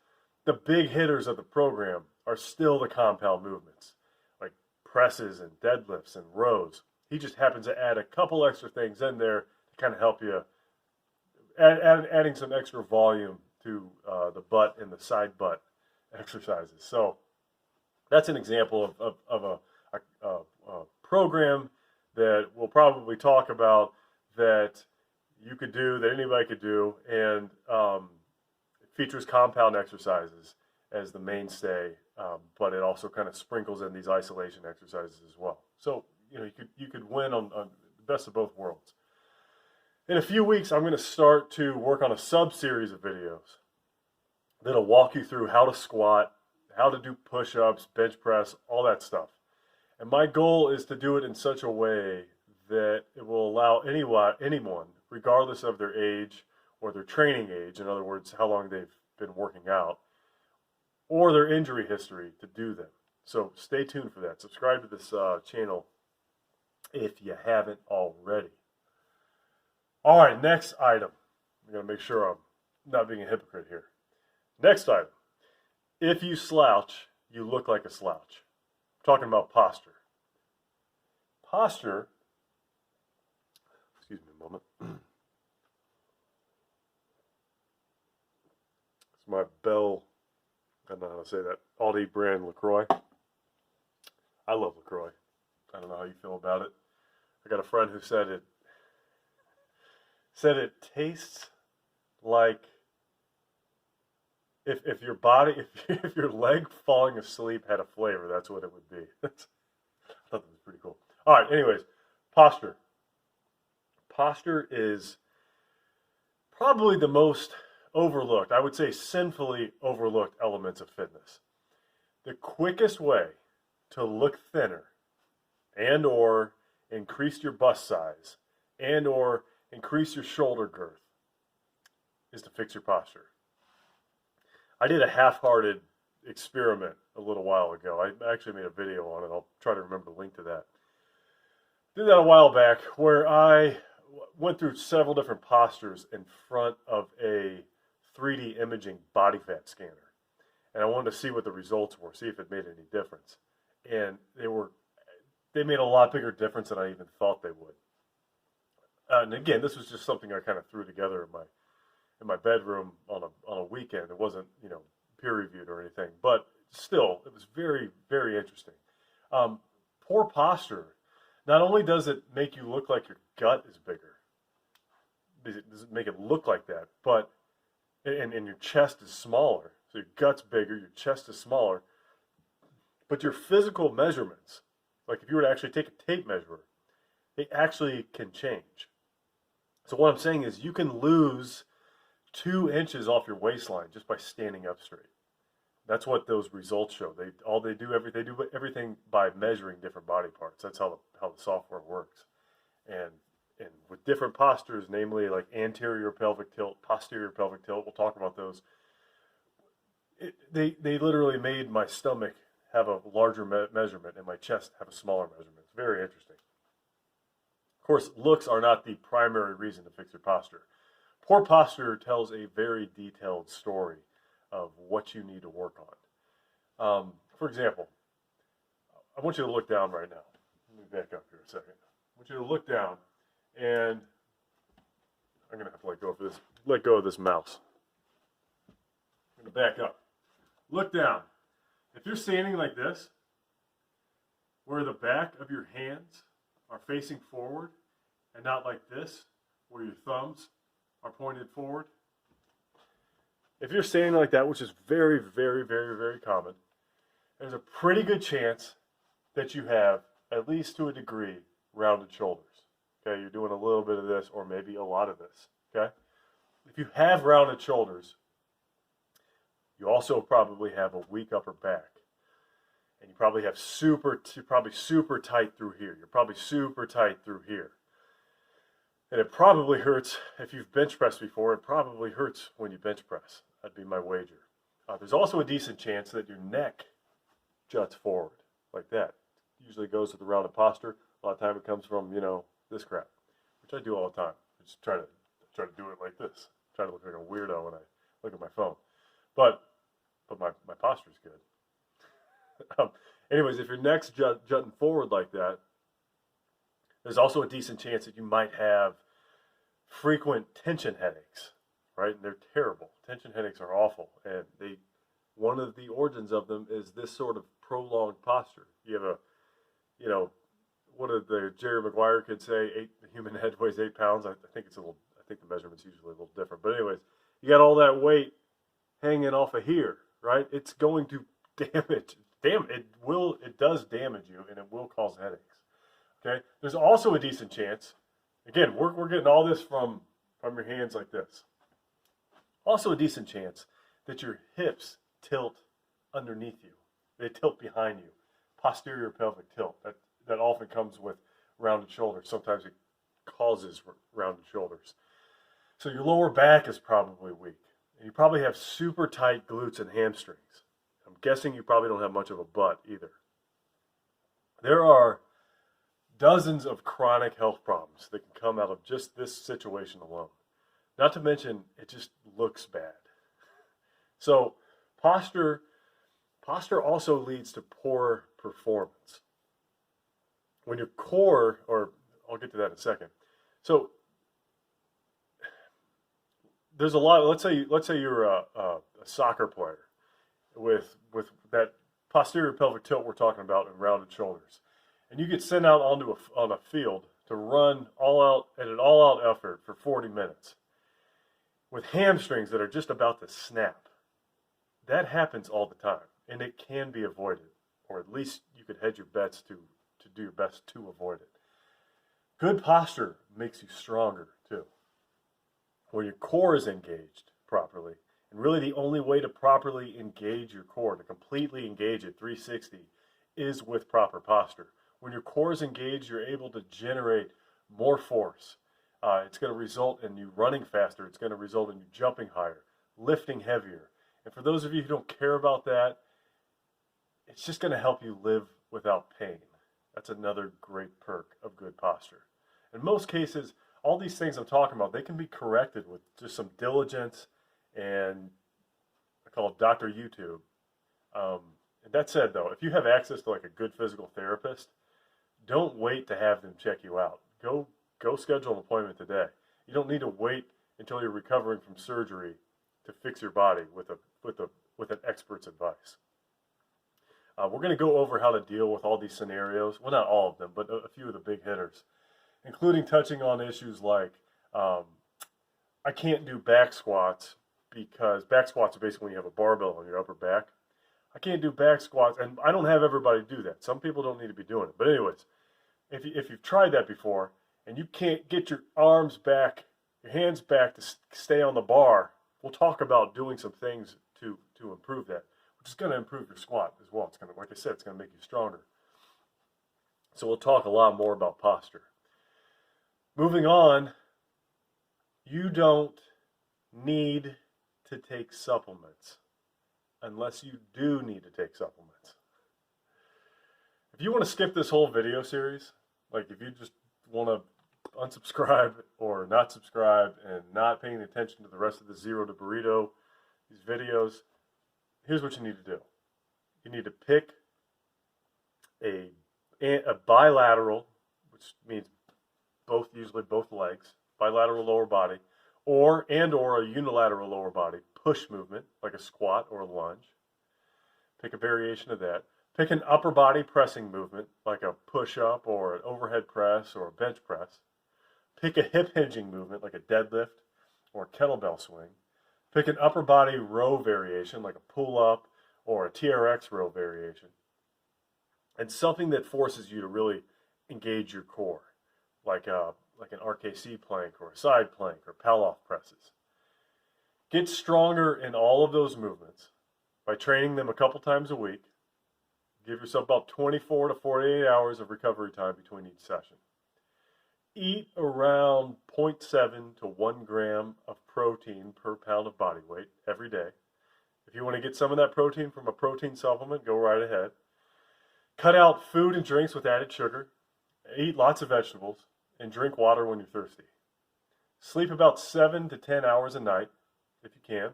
the big hitters of the program are still the compound movements, like presses and deadlifts and rows. He just happens to add a couple extra things in there to kind of help you, adding some extra volume to the butt and the side butt exercises. So that's an example of a program that we'll probably talk about that you could do, that anybody could do, and it features compound exercises as the mainstay, but it also kind of sprinkles in these isolation exercises as well. So you could win on the best of both worlds. In a few weeks, I'm going to start to work on a sub-series of videos that'll walk you through how to squat how to do push-ups, bench press, all that stuff. And my goal is to do it in such a way that it will allow anyone, regardless of their age or their training age, in other words, how long they've been working out, or their injury history, to do them. So stay tuned for that. Subscribe to this channel if you haven't already. All right, next item. I'm going to make sure I'm not being a hypocrite here. Next item. If you slouch, you look like a slouch. I'm talking about posture. Posture, excuse me a moment. It's my Bell, I don't know how to say that, Aldi brand LaCroix. I love LaCroix. I don't know how you feel about it. I got a friend who said it tastes like if your body, if your leg falling asleep had a flavor, that's what it would be. I thought that was pretty cool. All right, anyways, posture. Posture is probably the most overlooked, I would say sinfully overlooked elements of fitness. The quickest way to look thinner and or increase your bust size and or increase your shoulder girth is to fix your posture. I did a half-hearted experiment a little while ago. I actually made a video on it. I'll try to remember the link to that. Did that a while back where I went through several different postures in front of a 3D imaging body fat scanner. And I wanted to see what the results were, see if it made any difference. And they made a lot bigger difference than I even thought they would. And again, this was just something I kind of threw together in my bedroom on a weekend. It wasn't, peer reviewed or anything, but still, it was very, very interesting. Poor posture, not only does it make you look like your gut is bigger, does it make it look like that, but and your chest is smaller. So your gut's bigger, your chest is smaller, but your physical measurements, like if you were to actually take a tape measure, they actually can change. So what I'm saying is you can lose 2 inches off your waistline just by standing up straight. That's what those results show. They do everything by measuring different body parts. That's how the software works. And with different postures, namely like anterior pelvic tilt, posterior pelvic tilt, we'll talk about those. They literally made my stomach have a larger measurement and my chest have a smaller measurement. It's very interesting. Of course, looks are not the primary reason to fix your posture. Poor posture tells a very detailed story of what you need to work on. For example, I want you to look down right now. Let me back up here a second. I want you to look down, and I'm going to have to let go of this mouse. I'm going to back up. Look down. If you're standing like this, where the back of your hands are facing forward, and not like this, where your thumbs are pointed forward. If you're standing like that, which is very, very, very, very common, there's a pretty good chance that you have, at least to a degree, rounded shoulders. Okay, you're doing a little bit of this or maybe a lot of this. Okay, if you have rounded shoulders, you also probably have a weak upper back. And you probably have super tight through here. You're probably super tight through here. And it probably hurts, if you've bench pressed before, it probably hurts when you bench press. That'd be my wager. There's also a decent chance that your neck juts forward like that. Usually goes with the rounded posture. A lot of time it comes from, this crap, which I do all the time. I just try to do it like this. Try to look like a weirdo when I look at my phone. But my posture's good. Anyways, if your neck's jutting forward like that, there's also a decent chance that you might have frequent tension headaches, right? And they're terrible. Tension headaches are awful. And one of the origins of them is this sort of prolonged posture. You have what did the Jerry Maguire could say? The human head weighs 8 pounds. I think the measurement's usually a little different. But anyways, you got all that weight hanging off of here, right? It's going to damage. It does damage you, and it will cause headaches. Okay. There's also a decent chance. Again, we're getting all this from your also a decent chance that your hips tilt underneath you. They tilt behind you. Posterior pelvic tilt. That often comes with rounded shoulders. Sometimes it causes rounded shoulders. So your lower back is probably weak. And you probably have super tight glutes and hamstrings. I'm guessing you probably don't have much of a butt either. There are dozens of chronic health problems that can come out of just this situation alone. Not to mention, it just looks bad. So posture also leads to poor performance. When your core, or I'll get to that in a second. So there's a lot. Let's say you're a soccer player with that posterior pelvic tilt we're talking about and rounded shoulders, and you get sent out on a field to run an all-out effort for 40 minutes with hamstrings that are just about to snap. That happens all the time, and it can be avoided, or at least you could hedge your bets to do your best to avoid it. Good posture makes you stronger too. When your core is engaged properly, and really the only way to properly engage your core, to completely engage it 360, is with proper posture. When your core is engaged, you're able to generate more force. It's going to result in you running faster. It's going to result in you jumping higher, lifting heavier. And for those of you who don't care about that, it's just going to help you live without pain. That's another great perk of good posture. In most cases, all these things I'm talking about, they can be corrected with just some diligence and I call it Dr. YouTube. And that said, though, if you have access to like a good physical therapist, don't wait to have them check you out. Go schedule an appointment today. You don't need to wait until you're recovering from surgery to fix your body with an expert's advice. We're going to go over how to deal with all these scenarios. Well, not all of them, but a few of the big hitters, including touching on issues like I can't do back squats because back squats are basically when you have a barbell on your upper back. I can't do back squats, and I don't have everybody do that. Some people don't need to be doing it. But anyways, if you've tried that before and you can't get your arms back, your hands back to stay on the bar, we'll talk about doing some things to improve that, which is going to improve your squat as well. It's going to, like I said, it's going to make you stronger. So we'll talk a lot more about posture. Moving on, you don't need to take supplements unless you do need to take supplements. If you want to skip this whole video series, like if you just want to unsubscribe or not subscribe and not paying attention to the rest of the Zero to Burrito, these videos, here's what you need to do. You need to pick a bilateral, which means usually both legs, bilateral lower body, or a unilateral lower body push movement, like a squat or a lunge. Pick a variation of that. Pick an upper body pressing movement, like a push-up or an overhead press or a bench press. Pick a hip hinging movement, like a deadlift or a kettlebell swing. Pick an upper body row variation, like a pull-up or a TRX row variation. And something that forces you to really engage your core, like an RKC plank or a side plank or pull-off presses. Get stronger in all of those movements by training them a couple times a week. Give yourself about 24 to 48 hours of recovery time between each session. Eat around 0.7 to 1 gram of protein per pound of body weight every day. If you want to get some of that protein from a protein supplement, go right ahead. Cut out food and drinks with added sugar. Eat lots of vegetables and drink water when you're thirsty. Sleep about 7 to 10 hours a night if you can.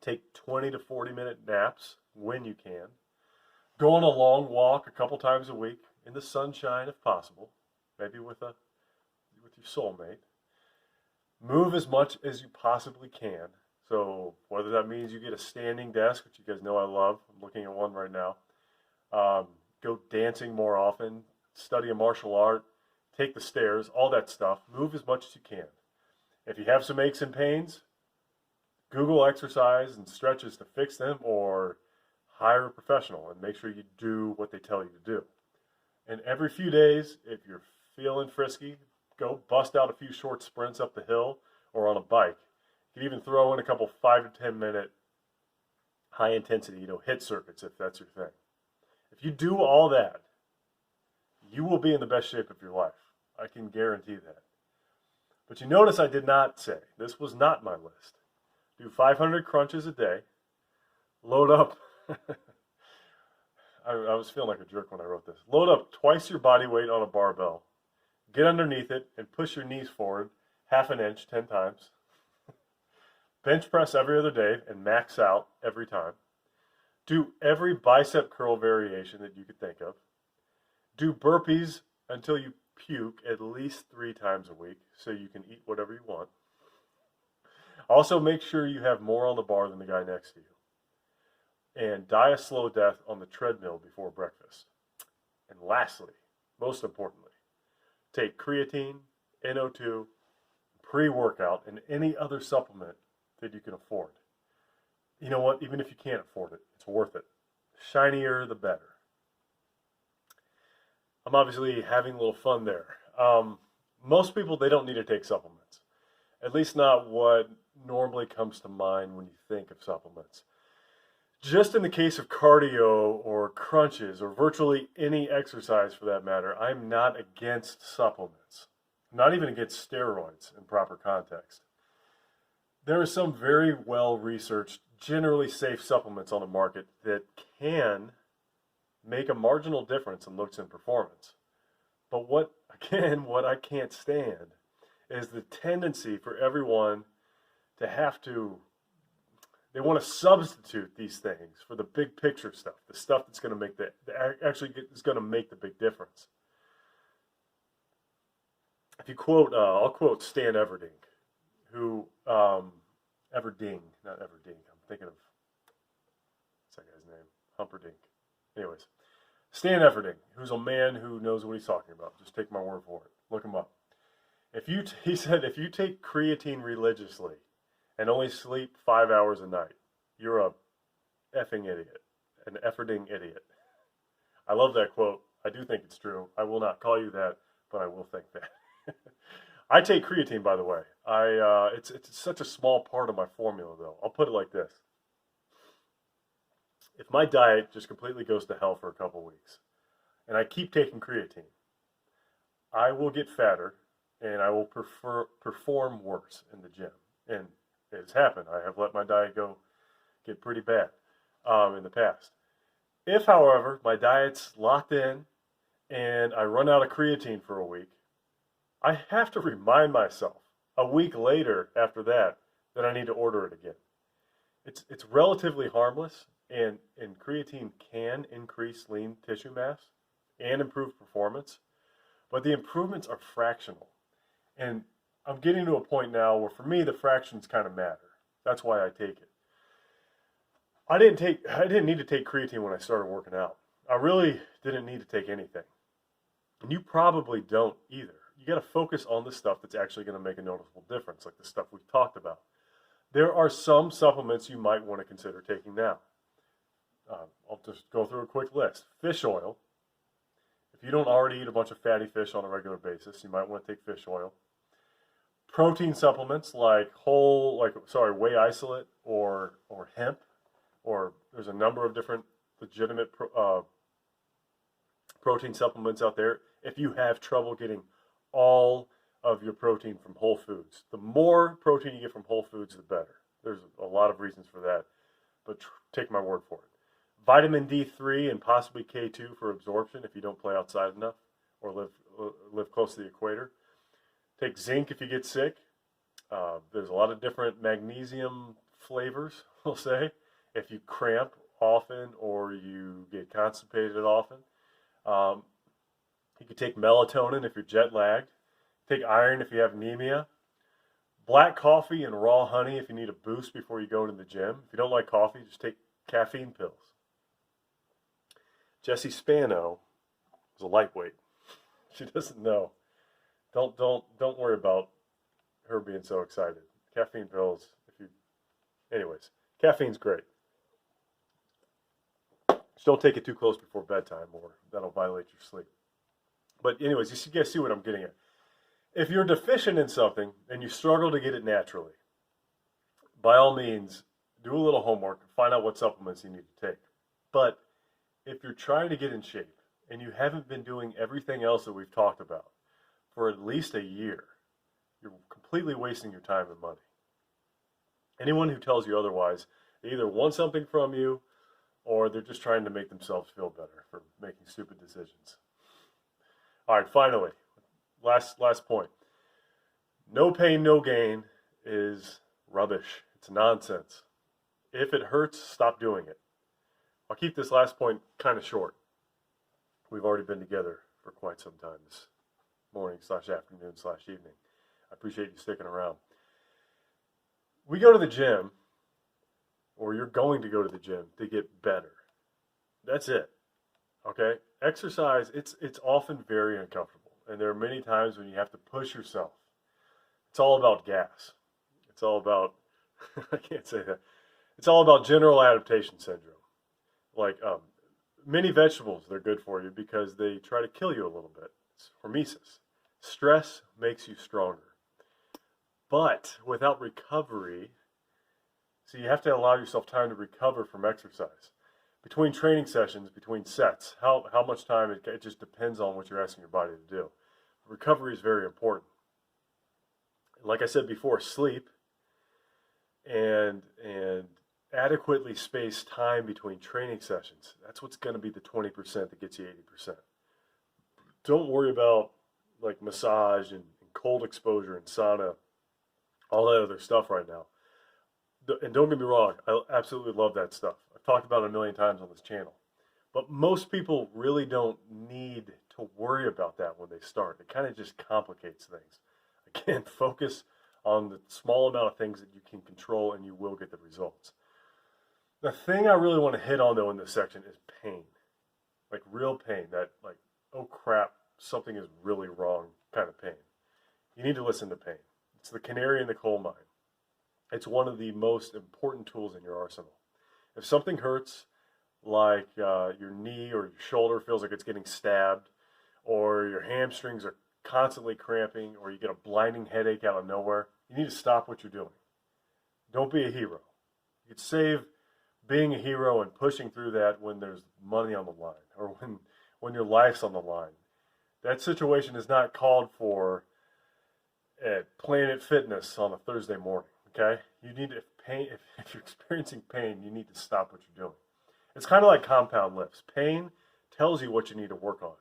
Take 20 to 40 minute naps when you can. Go on a long walk a couple times a week in the sunshine if possible, maybe with your soulmate. Move as much as you possibly can. So whether that means you get a standing desk, which you guys know I love, I'm looking at one right now. Go dancing more often, study a martial art, take the stairs, all that stuff. Move as much as you can. If you have some aches and pains, Google exercise and stretches to fix them, or hire a professional and make sure you do what they tell you to do. And every few days, if you're feeling frisky, go bust out a few short sprints up the hill or on a bike. You can even throw in a couple 5 to 10 minute high intensity, HIIT circuits, if that's your thing. If you do all that, you will be in the best shape of your life. I can guarantee that. But you notice I did not say, this was not my list. Do 500 crunches a day, load up, I was feeling like a jerk when I wrote this. Load up twice your body weight on a barbell, get underneath it and push your knees forward half an inch 10 times. Bench press every other day and max out every time. Do every bicep curl variation that you could think of. Do burpees until you puke at least 3 times a week so you can eat whatever you want. Also, make sure you have more on the bar than the guy next to you. And die a slow death on the treadmill before breakfast. And lastly, most importantly, take creatine, NO2, pre-workout, and any other supplement that you can afford. You know what? Even if you can't afford it, it's worth it. Shinier, the better. I'm obviously having a little fun there. Most people, they don't need to take supplements. At least not what normally comes to mind when you think of supplements. Just in the case of cardio or crunches or virtually any exercise for that matter, I'm not against supplements. I'm not even against steroids in proper context. There are some very well-researched, generally safe supplements on the market that can make a marginal difference in looks and performance. But what I can't stand is the tendency for everyone to have to, they want to substitute these things for the big picture stuff, the stuff that's going to make is going to make the big difference. If you quote, I'll quote Stan Everding, who, Everding, not Everding, I'm thinking of, what's that guy's name? Humperdinck. Anyways, Stan Everding, who's a man who knows what he's talking about. Just take my word for it. Look him up. He said, if you take creatine religiously and only sleep 5 hours a night, you're a effing idiot, an Everding idiot. I love that quote. I do think it's true. I will not call you that, but I will think that. I take creatine, by the way. It's such a small part of my formula, though. I'll put it like this. If my diet just completely goes to hell for a couple weeks, and I keep taking creatine, I will get fatter, and I will perform worse in the gym. And it's happened. I have let my diet get pretty bad in the past. If, however, my diet's locked in, and I run out of creatine for a week, I have to remind myself a week later after that I need to order it again. It's relatively harmless, and creatine can increase lean tissue mass and improve performance, but the improvements are fractional. And I'm getting to a point now where for me the fractions kind of matter. That's why I take it. I didn't need to take creatine when I started working out. I really didn't need to take anything. And you probably don't either. You got to focus on the stuff that's actually going to make a noticeable difference, like the stuff we've talked about. There are some supplements you might want to consider taking now. I'll just go through a quick list. Fish oil. If you don't already eat a bunch of fatty fish on a regular basis, you might want to take fish oil. Protein supplements like whey isolate or hemp, or there's a number of different legitimate protein supplements out there. If you have trouble getting all of your protein from whole foods, the more protein you get from whole foods, the better. There's a lot of reasons for that, but take my word for it. Vitamin D3 and possibly K2 for absorption if you don't play outside enough or live close to the equator. Take zinc if you get sick. There's a lot of different magnesium flavors, we'll say, if you cramp often or you get constipated often. You could take melatonin if you're jet lagged. Take iron if you have anemia. Black coffee and raw honey if you need a boost before you go to the gym. If you don't like coffee, just take caffeine pills. Jessie Spano is a lightweight. She doesn't know. Don't worry about her being so excited. Caffeine pills, anyways, caffeine's great. Just don't take it too close before bedtime or that'll violate your sleep. But anyways, you guys see what I'm getting at. If you're deficient in something and you struggle to get it naturally, by all means, do a little homework, find out what supplements you need to take. But if you're trying to get in shape and you haven't been doing everything else that we've talked about for at least a year, you're completely wasting your time and money. Anyone who tells you otherwise, they either want something from you or they're just trying to make themselves feel better for making stupid decisions. All right, finally, last point. No pain, no gain is rubbish. It's nonsense. If it hurts, stop doing it. I'll keep this last point kind of short. We've already been together for quite some time this morning/afternoon/evening. I appreciate you sticking around. We go to the gym, or you're going to go to the gym to get better. That's it. Okay? Exercise, it's often very uncomfortable. And there are many times when you have to push yourself. It's all about gas. It's all about, I can't say that. It's all about general adaptation syndrome. Like many vegetables, they're good for you because they try to kill you a little bit. It's hormesis. Stress makes you stronger. But without recovery, so you have to allow yourself time to recover from exercise. Between training sessions, between sets, how much time, it just depends on what you're asking your body to do. Recovery is very important. Like I said before, sleep and adequately spaced time between training sessions, that's what's going to be the 20% that gets you 80%. Don't worry about like massage and cold exposure and sauna, all that other stuff right now. And don't get me wrong, I absolutely love that stuff. I've talked about it a million times on this channel. But most people really don't need to worry about that when they start. It kind of just complicates things. Again, focus on the small amount of things that you can control and you will get the results. The thing I really want to hit on though in this section is pain. Like real pain, that like, oh crap, something is really wrong kind of pain. You need to listen to pain. It's the canary in the coal mine. It's one of the most important tools in your arsenal. If something hurts, like your knee or your shoulder feels like it's getting stabbed, or your hamstrings are constantly cramping, or you get a blinding headache out of nowhere, you need to stop what you're doing. Don't be a hero. You could save being a hero and pushing through that when there's money on the line, or when your life's on the line. That situation is not called for at Planet Fitness on a Thursday morning. Okay, you need to, if you're experiencing pain, you need to stop what you're doing. It's kind of like compound lifts. Pain tells you what you need to work on.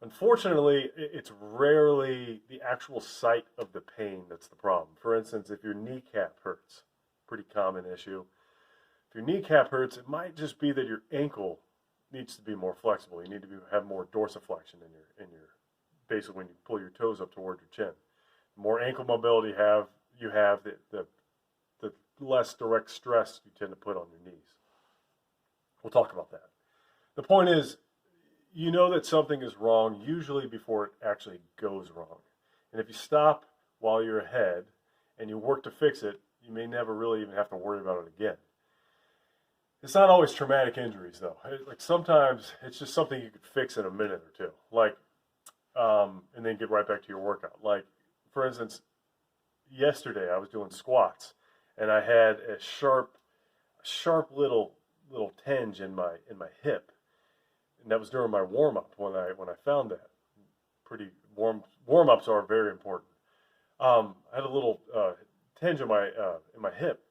Unfortunately, it's rarely the actual site of the pain that's the problem. For instance, if your kneecap hurts, pretty common issue. If your kneecap hurts, it might just be that your ankle needs to be more flexible. You need to have more dorsiflexion in your basically when you pull your toes up toward your chin. The more ankle mobility you have, the less direct stress you tend to put on your knees. We'll talk about that. The point is, you know that something is wrong usually before it actually goes wrong. And if you stop while you're ahead and you work to fix it, you may never really even have to worry about it again. It's not always traumatic injuries though. Like sometimes it's just something you could fix in a minute or two. Like, and then get right back to your workout. Like, for instance, yesterday I was doing squats and I had a sharp little tinge in my hip, and that was during my warm up when I found that. Pretty warm ups are very important. I had a little tinge in my hip.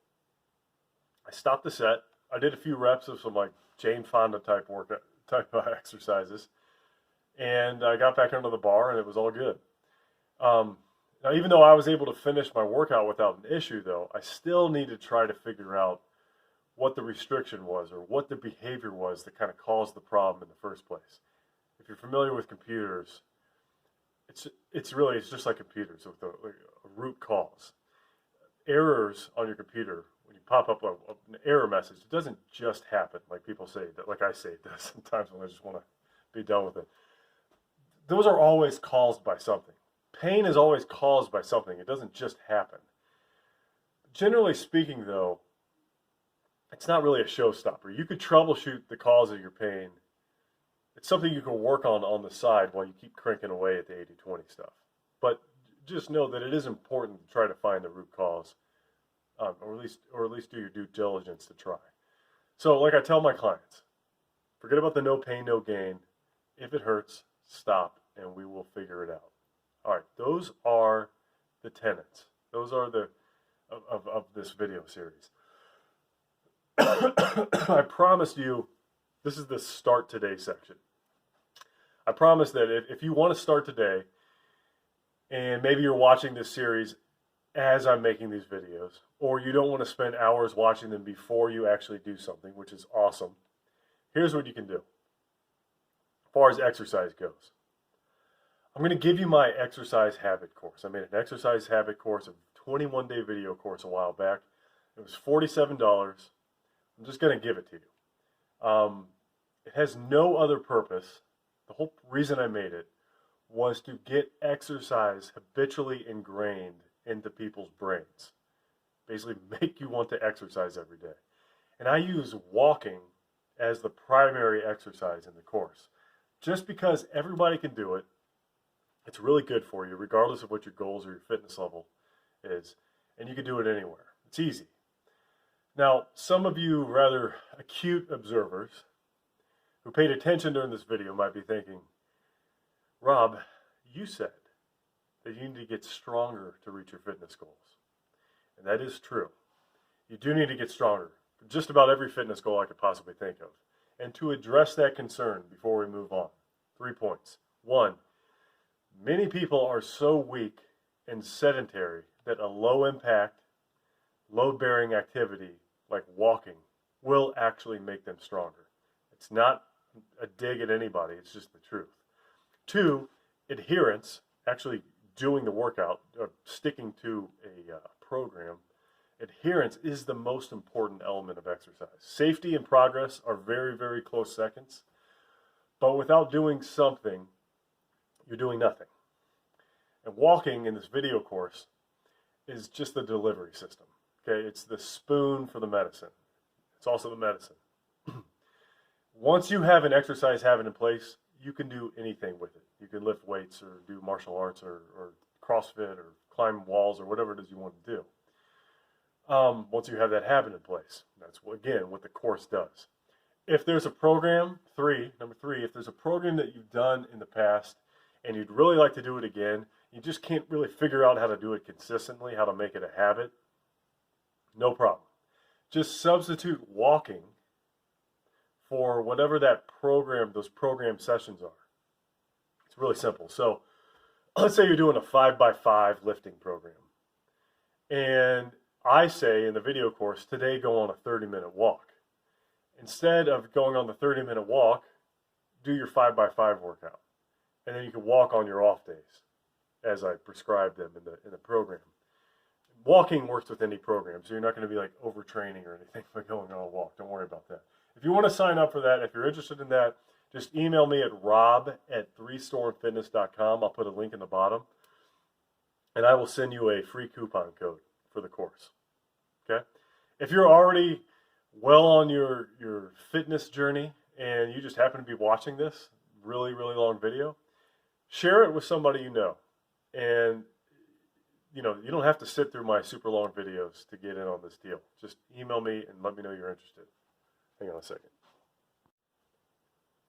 I stopped the set. I did a few reps of some like Jane Fonda type exercises, and I got back under the bar and it was all good. Now, even though I was able to finish my workout without an issue, though, I still need to try to figure out what the restriction was or what the behavior was that kind of caused the problem in the first place. If you're familiar with computers, it's just like computers with a root cause. Errors on your computer, when you pop up an error message, it doesn't just happen like people say, that like I say it does sometimes when I just want to be done with it. Those are always caused by something. Pain is always caused by something. It doesn't just happen. Generally speaking, though, it's not really a showstopper. You could troubleshoot the cause of your pain. It's something you can work on the side while you keep cranking away at the 80-20 stuff. But just know that it is important to try to find the root cause or at least do your due diligence to try. So, like I tell my clients, forget about the no pain, no gain. If it hurts, stop, and we will figure it out. All right, those are the tenets. Those are the of this video series. I promised you, this is the start today section. I promise that if you want to start today, and maybe you're watching this series as I'm making these videos, or you don't want to spend hours watching them before you actually do something, which is awesome, here's what you can do. As far as exercise goes, I'm going to give you my exercise habit course. I made an exercise habit course, a 21-day video course a while back. It was $47. I'm just going to give it to you. It has no other purpose. The whole reason I made it was to get exercise habitually ingrained into people's brains. Basically make you want to exercise every day. And I use walking as the primary exercise in the course. Just because everybody can do it, it's really good for you regardless of what your goals or your fitness level is. And you can do it anywhere. It's easy. Now, some of you rather acute observers who paid attention during this video might be thinking, Rob, you said that you need to get stronger to reach your fitness goals. And that is true. You do need to get stronger for just about every fitness goal I could possibly think of. And to address that concern before we move on, 3 points. 1, many people are so weak and sedentary that a low impact, load-bearing activity like walking will actually make them stronger. It's not a dig at anybody, it's just the truth. 2, adherence, actually doing the workout, or sticking to a program, adherence is the most important element of exercise. Safety and progress are very, very close seconds, but without doing something, you're doing nothing. And walking in this video course is just the delivery system. Okay, it's the spoon for the medicine. It's also the medicine. Once you have an exercise habit in place, you can do anything with it. You can lift weights or do martial arts or CrossFit or climb walls or whatever it is you want to do. Once you have that habit in place, that's again what the course does. If there's a program, number three, if there's a program that you've done in the past and you'd really like to do it again, you just can't really figure out how to do it consistently, how to make it a habit, no problem. Just substitute walking for whatever that program, those program sessions are. It's really simple. So let's say you're doing a 5x5 lifting program. And I say in the video course, today go on a 30-minute walk. Instead of going on the 30-minute walk, do your 5x5 workout. And then you can walk on your off days as I prescribe them in the program. Walking works with any program, so you're not going to be like overtraining or anything by going on a walk. Don't worry about that. If you want to sign up for that, if you're interested in that, just email me at rob@threestormfitness.com. I'll put a link in the bottom. And I will send you a free coupon code for the course. Okay? If you're already well on your fitness journey and you just happen to be watching this really, really long video, share it with somebody you know. And you don't have to sit through my super long videos to get in on this deal. Just email me and let me know you're interested. Hang on a second.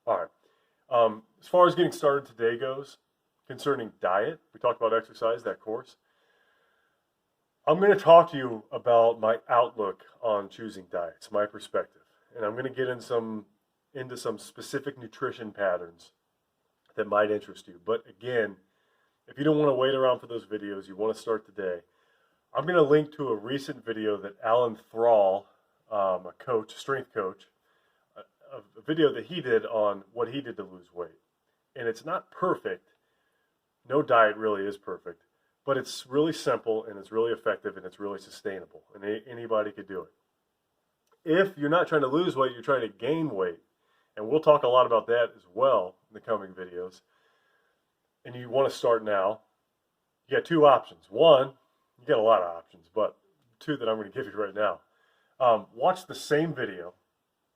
All right. As far as getting started today goes, concerning diet, we talked about exercise, that course. I'm going to talk to you about my outlook on choosing diets, my perspective. And I'm going to get into some specific nutrition patterns that might interest you. But again, if you don't want to wait around for those videos, you want to start today, I'm going to link to a recent video that Alan Thrall, a strength coach, a video that he did on what he did to lose weight. And it's not perfect. No diet really is perfect. But it's really simple, and it's really effective, and it's really sustainable. And anybody could do it. If you're not trying to lose weight, you're trying to gain weight. And we'll talk a lot about that as well in the coming videos. And you want to start now, you got 2 options. One, you got a lot of options, but 2 that I'm going to give you right now. Watch the same video,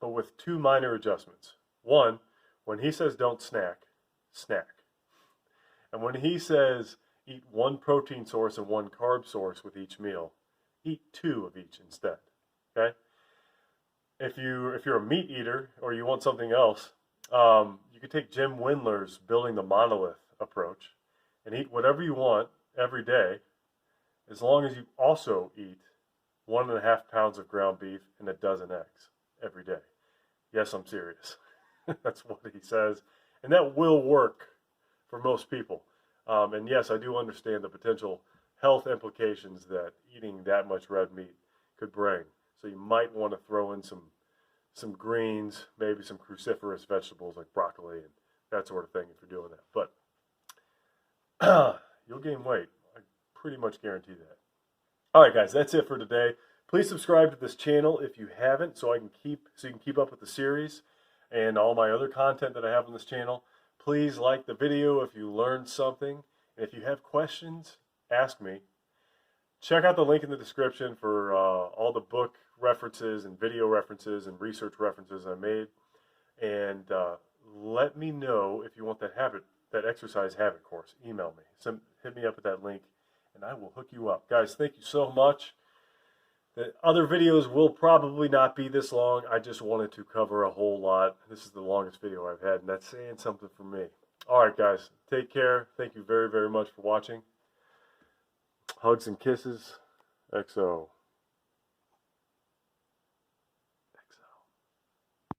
but with 2 minor adjustments. 1, when he says don't snack, snack. And when he says eat 1 protein source and 1 carb source with each meal, eat 2 of each instead. Okay. If you're a meat eater or you want something else, you could take Jim Windler's building the monolith approach and eat whatever you want every day, as long as you also eat 1.5 pounds of ground beef and a dozen eggs every day. Yes, I'm serious. That's what he says, and that will work for most people. And yes, I do understand the potential health implications that eating that much red meat could bring. So you might want to throw in some greens, maybe some cruciferous vegetables like broccoli and that sort of thing if you're doing that. But you'll gain weight. I pretty much guarantee that. All right, guys, that's it for today. Please subscribe to this channel if you haven't, so you can keep up with the series and all my other content that I have on this channel. Please like the video if you learned something. And if you have questions, ask me. Check out the link in the description for all the book references and video references and research references I made. And let me know if you want that exercise habit course. Email me. Hit me up at that link, and I will hook you up. Guys, thank you so much. The other videos will probably not be this long. I just wanted to cover a whole lot. This is the longest video I've had, and that's saying something for me. All right, guys, take care. Thank you very, very much for watching. Hugs and kisses. XO.